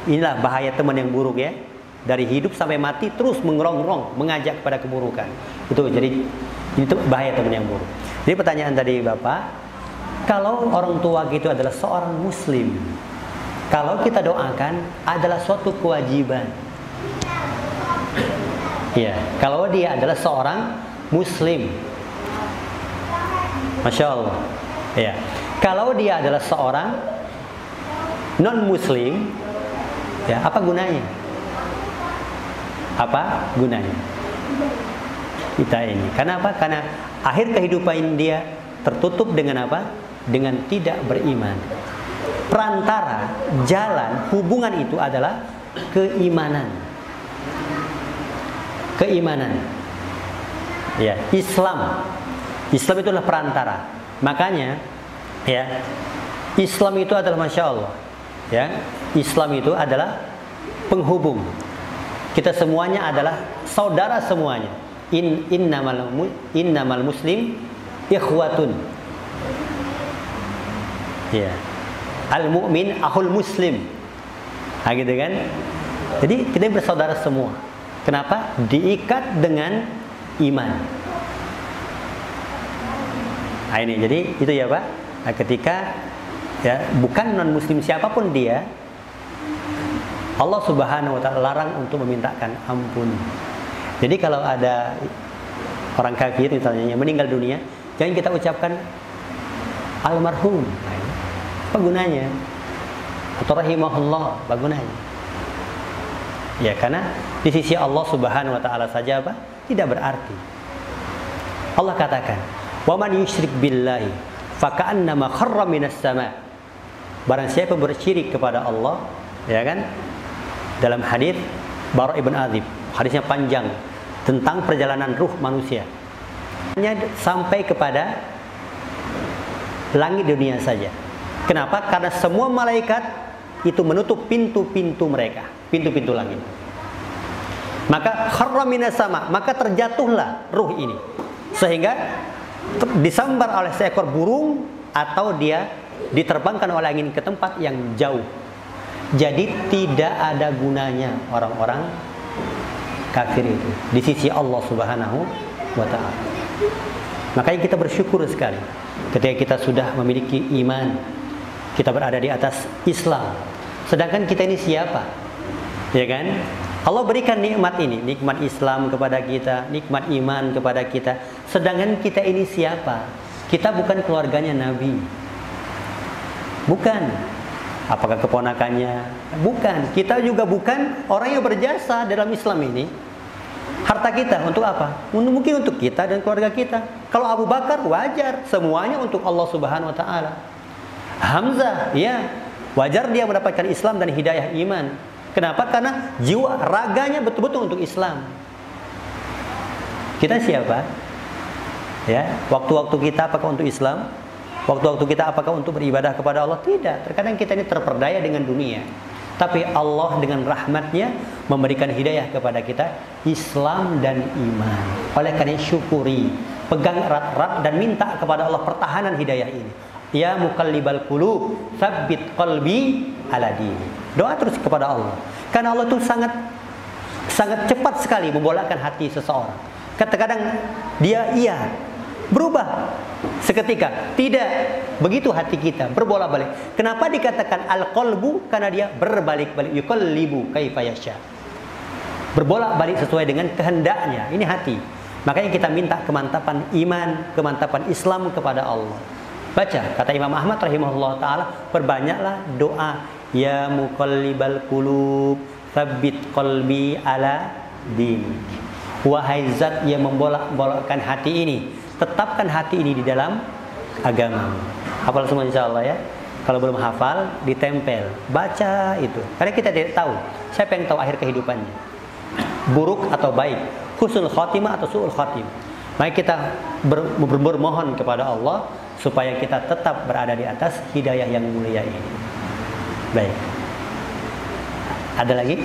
Inilah bahaya teman yang buruk ya. Dari hidup sampai mati terus mengerongrong, mengajak kepada keburukan. Itu bahaya teman yang buruk. Jadi pertanyaan tadi Bapak, kalau orang tua kita adalah seorang muslim, kalau kita doakan adalah suatu kewajiban. Ya, kalau dia adalah seorang muslim, Masya Allah. Ya, kalau dia adalah seorang non muslim, ya, apa gunanya? Apa gunanya kita ini? Karena apa? Karena akhir kehidupan dia tertutup dengan apa? Dengan tidak beriman. Perantara jalan hubungan itu adalah keimanan. Keimanan. Ya, Islam. Islam itu adalah perantara. Makanya, ya, Islam itu adalah Masya Allah. Ya, Islam itu adalah penghubung. Kita semuanya adalah saudara semuanya. Innamal muslim ikhwatun. Ya. Al mu'min akhul muslim. Nah, gitu kan? Jadi kita bersaudara semua. Kenapa? Diikat dengan iman. Nah, ini jadi itu ya Pak. Nah, ketika ya bukan non muslim siapapun dia, Allah Subhanahu wa taala larang untuk memintakan ampun. Jadi kalau ada orang kafir misalnya yang meninggal dunia, jangan kita ucapkan almarhum. Apa gunanya? Atau rahimahullah, apa gunanya? Ya, karena di sisi Allah Subhanahu wa taala saja apa? Tidak berarti. Allah katakan, "Wa man yusyrik billahi faka'annama kharra minas sama." Barang siapa bersyirik kepada Allah, ya kan? Dalam hadis Bara ibn Azib, hadisnya panjang tentang perjalanan ruh manusia. Hanya sampai kepada langit dunia saja. Kenapa? Karena semua malaikat itu menutup pintu-pintu mereka, pintu-pintu langit. Maka kharra minas sama, maka terjatuhlah ruh ini. Sehingga disambar oleh seekor burung atau dia diterbangkan oleh angin ke tempat yang jauh. Jadi tidak ada gunanya orang-orang kafir itu di sisi Allah Subhanahu wa taala. Makanya kita bersyukur sekali ketika kita sudah memiliki iman, kita berada di atas Islam. Sedangkan kita ini siapa? Ya kan? Allah berikan nikmat ini, nikmat Islam kepada kita, nikmat iman kepada kita. Sedangkan kita ini siapa? Kita bukan keluarganya Nabi. Bukan. Apakah keponakannya? Bukan. Kita juga bukan orang yang berjasa dalam Islam ini. Harta kita untuk apa? Mungkin untuk kita dan keluarga kita. Kalau Abu Bakar wajar, semuanya untuk Allah Subhanahu wa taala. Hamzah, ya, wajar dia mendapatkan Islam dan hidayah iman. Kenapa? Karena jiwa raganya betul-betul untuk Islam. Kita siapa? Ya, waktu-waktu kita apakah untuk Islam? Waktu-waktu kita apakah untuk beribadah kepada Allah? Tidak. Terkadang kita ini terperdaya dengan dunia. Tapi Allah dengan rahmatnya memberikan hidayah kepada kita Islam dan iman. Oleh karena syukuri, pegang erat-erat dan minta kepada Allah pertahanan hidayah ini. Ya muqallibal qulub, tsabbit qalbi ala dini. Doa terus kepada Allah. Karena Allah itu sangat cepat sekali membolakkan hati seseorang. Kadang-kadang dia berubah seketika. Tidak begitu hati kita berbolak-balik. Kenapa dikatakan al-qalbu? Karena dia berbalik-balik. Yuqallibu kaifa yasha. Berbolak-balik sesuai dengan kehendaknya. Ini hati. Makanya kita minta kemantapan iman, kemantapan Islam kepada Allah. Baca kata Imam Ahmad rahimahullah taala, perbanyaklah doa ya muqallibal qulub, tsabbit qalbi ala dini. Wahai zat yang membolak-balikkan hati ini, tetapkan hati ini di dalam agama. Hafal semua insyaallah ya. Kalau belum hafal, ditempel, baca itu. Karena kita tidak tahu, siapa yang tahu akhir kehidupannya, buruk atau baik, husnul khotimah atau su'ul khotimah. Maka kita bermohon kepada Allah supaya kita tetap berada di atas hidayah yang mulia ini. Baik. Ada lagi?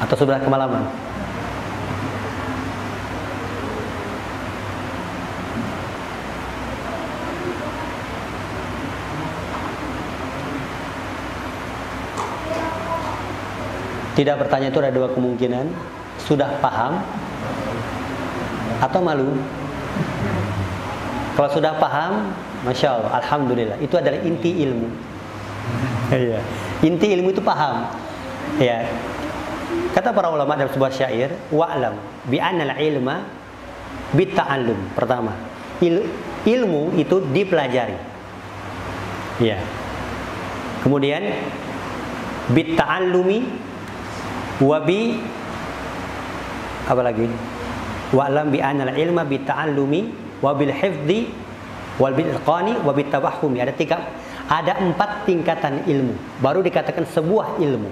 Atau sudah kemalaman? Tidak bertanya itu ada dua kemungkinan. Sudah paham atau malu. Kalau sudah paham, Masya Allah, Alhamdulillah, itu adalah inti ilmu. Iya. Inti ilmu itu paham. Ya. Kata para ulama dalam sebuah syair, wa'lam bi'annal ilma bitta'allum. Pertama, ilmu itu dipelajari. Ya. Kemudian bitta'allumi wabi apa lagi? Wa'lam bi anal ilma bi ta'allumi wa bil hifdzi wal bil iqani wa bit tabahhumi. Ada 4 tingkatan ilmu baru dikatakan sebuah ilmu.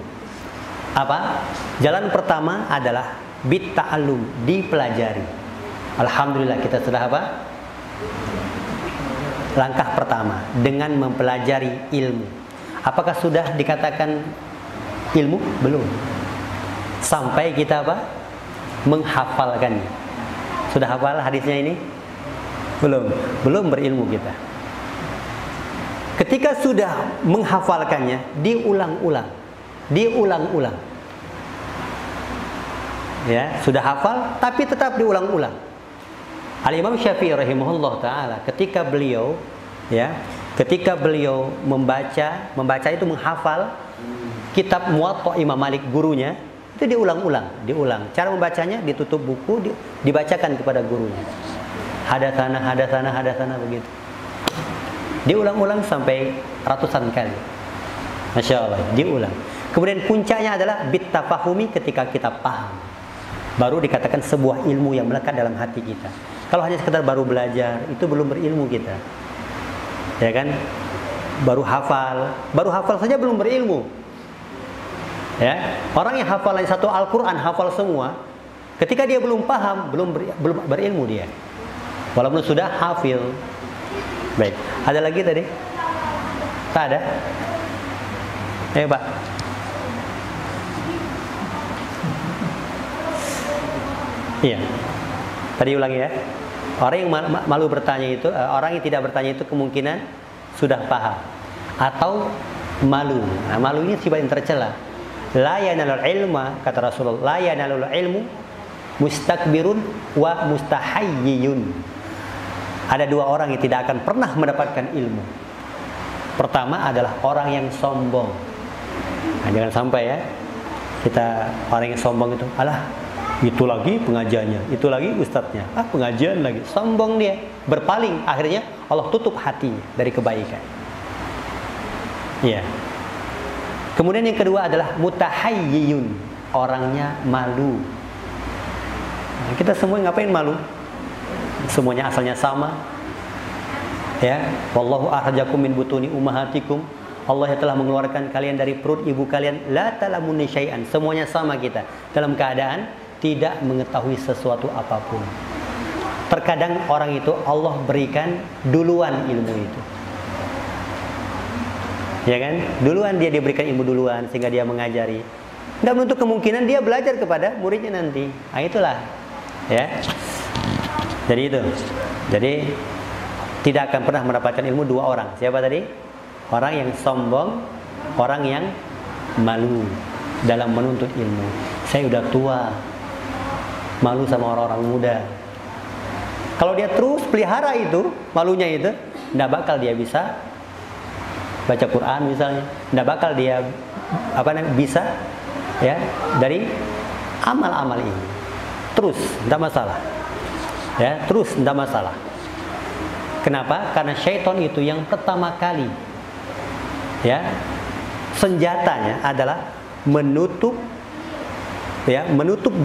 Apa? Jalan pertama adalah bit ta'allum, dipelajari. Alhamdulillah kita sudah apa? Langkah pertama dengan mempelajari ilmu. Apakah sudah dikatakan ilmu? Belum. Sampai kita apa? Menghafalkannya. Sudah hafal hadisnya ini? Belum berilmu kita. Ketika sudah menghafalkannya, diulang-ulang. Ya, sudah hafal tapi tetap diulang-ulang. Al-Imam Syafi'i rahimahullah taala ketika beliau membaca itu menghafal kitab Muwatta Imam Malik gurunya, itu diulang. Cara membacanya ditutup buku, dibacakan kepada gurunya. Hadatsana begitu. Diulang-ulang sampai ratusan kali. Masya Allah, diulang. Kemudian puncaknya adalah bittafahumi, ketika kita paham. Baru dikatakan sebuah ilmu yang melekat dalam hati kita. Kalau hanya sekedar baru belajar, itu belum berilmu kita. Ya kan? Baru hafal saja belum berilmu. Ya, orang yang hafalan satu Al-Quran, hafal semua, ketika dia belum paham, belum berilmu dia. Walaupun sudah hafil. Baik, ada lagi tadi? Tak ada? Pak. Iya. Tadi ulangi ya. Orang yang malu bertanya itu, orang yang tidak bertanya itu kemungkinan sudah paham atau malu. Nah, malu ini sifat yang tercela. La yanalul ilma, kata Rasulullah, la yanalul ilmu mustakbirun wa mustahayyiyun. Ada 2 orang yang tidak akan pernah mendapatkan ilmu. Pertama adalah orang yang sombong. Nah, jangan sampai ya kita orang yang sombong itu, alah itu lagi pengajiannya, itu lagi ustadznya, pengajian lagi, sombong dia, berpaling, akhirnya Allah tutup hatinya dari kebaikan. Iya. Kemudian yang kedua adalah mutahayyiyun, orangnya malu. Nah, kita semua ngapain malu? Semuanya asalnya sama. Ya, wallahu akhrajakum min butuni ummahatikum. Allah yang telah mengeluarkan kalian dari perut ibu kalian, la ta'lamuna syai'an. Semuanya sama kita dalam keadaan tidak mengetahui sesuatu apapun. Terkadang orang itu Allah berikan duluan ilmu itu. Ya kan? Duluan dia diberikan ilmu duluan sehingga dia mengajari. Tidak menutup kemungkinan dia belajar kepada muridnya nanti. Nah, itulah. Ya. Jadi itu. Jadi tidak akan pernah mendapatkan ilmu 2 orang. Siapa tadi? Orang yang sombong, orang yang malu dalam menuntut ilmu. Saya udah tua. Malu sama orang-orang muda. Kalau dia terus pelihara itu, malunya itu, tidak bakal dia bisa baca Quran misalnya, tidak bakal dia bisa ya dari amal-amal ini. Terus tidak masalah. Ya, terus tidak masalah. Kenapa? Karena syaitan itu yang pertama kali ya senjatanya adalah menutup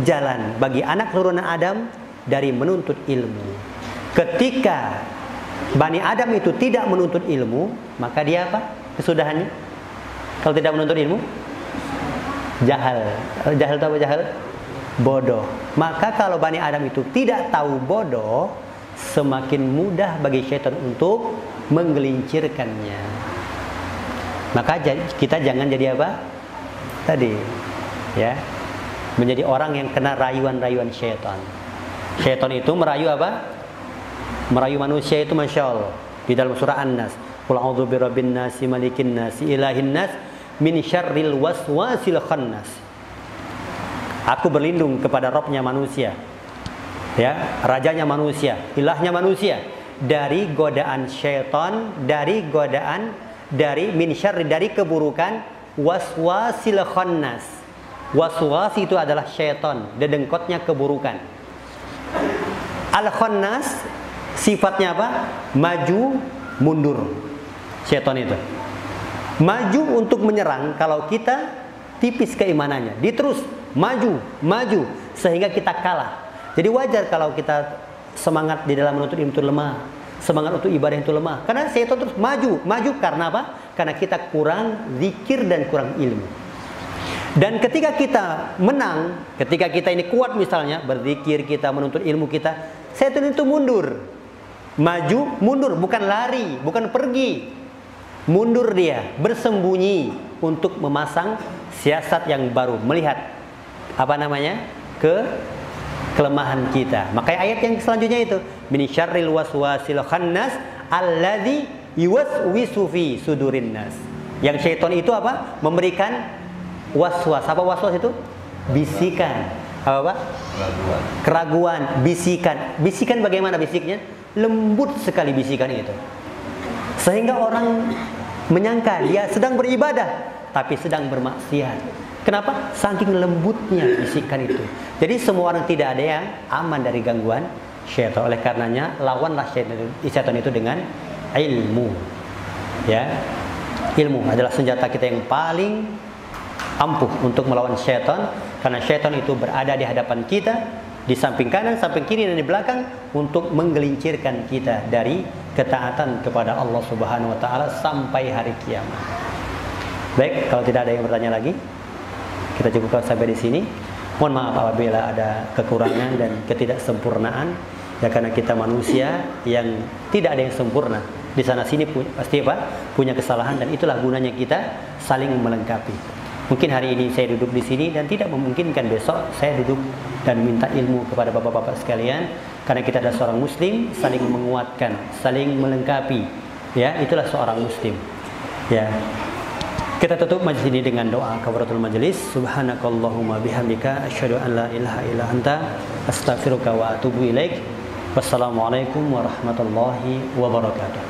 jalan bagi anak keturunan Adam dari menuntut ilmu. Ketika Bani Adam itu tidak menuntut ilmu, maka dia apa? Kesudahannya. Kalau tidak menuntut ilmu, jahal. Jahal tahu jahal? Bodoh. Maka kalau Bani Adam itu tidak tahu bodoh, semakin mudah bagi syaitan untuk menggelincirkannya. Maka kita jangan jadi apa? Tadi, ya, menjadi orang yang kena rayuan-rayuan syaitan. Syaitan itu merayu apa? Merayu manusia itu, masya Allah, di dalam surah An-Nas. Qul a'udzu birabbin nas, malikin nas, ilahin nas, min syarril waswasil khannas. Aku berlindung kepada Rabbnya manusia, ya, rajanya manusia, ilahnya manusia, dari godaan syaitan, dari min syarri, dari keburukan waswasil khannas. Waswas itu adalah syaitan, dedengkotnya keburukan. Al-khannas sifatnya apa? Maju, mundur. Syaitan itu maju untuk menyerang kalau kita tipis keimanannya. Dia terus maju, sehingga kita kalah. Jadi wajar kalau kita semangat di dalam menuntut ilmu itu lemah, semangat untuk ibadah itu lemah. Karena syaitan terus maju karena apa? Karena kita kurang zikir dan kurang ilmu. Dan ketika kita menang, ketika kita ini kuat misalnya, berzikir, kita menuntut ilmu kita, syaitan itu mundur. Maju, mundur, bukan lari, bukan pergi. Mundur dia, bersembunyi untuk memasang siasat yang baru, melihat apa namanya? Kelemahan kita. Makanya ayat yang selanjutnya itu, min syarril waswasil khannas alladzi yuwaswisu fi sudurin nas. Yang syaitan itu apa? Memberikan waswas. Apa waswas itu? Bisikan. Apa? Keraguan, bisikan. Bisikan bagaimana bisiknya? Lembut sekali bisikan itu. Sehingga orang menyangka dia sedang beribadah, tapi sedang bermaksiat. Kenapa? Saking lembutnya bisikan itu. Jadi semua orang, tidak ada yang aman dari gangguan syaitan. Oleh karenanya, lawanlah syaitan itu dengan ilmu. Ya, ilmu adalah senjata kita yang paling ampuh untuk melawan syaitan, karena syaitan itu berada di hadapan kita, di samping kanan, samping kiri, dan di belakang, untuk menggelincirkan kita dari ketaatan kepada Allah Subhanahu wa taala sampai hari kiamat. Baik, kalau tidak ada yang bertanya lagi, kita cukupkan sampai di sini. Mohon maaf apabila ada kekurangan dan ketidaksempurnaan, ya, karena kita manusia yang tidak ada yang sempurna. Di sana sini pasti punya kesalahan, dan itulah gunanya kita saling melengkapi. Mungkin hari ini saya duduk di sini dan tidak memungkinkan besok saya duduk dan minta ilmu kepada bapak-bapak sekalian, karena kita adalah seorang muslim, saling menguatkan, saling melengkapi. Ya, itulah seorang muslim. Ya. Kita tutup majlis ini dengan doa kafaratul majlis. Subhanakallahumma bihamdika asyhadu an la ilaha illa anta astaghfiruka wa atubu ilaik. Wassalamualaikum warahmatullahi wabarakatuh.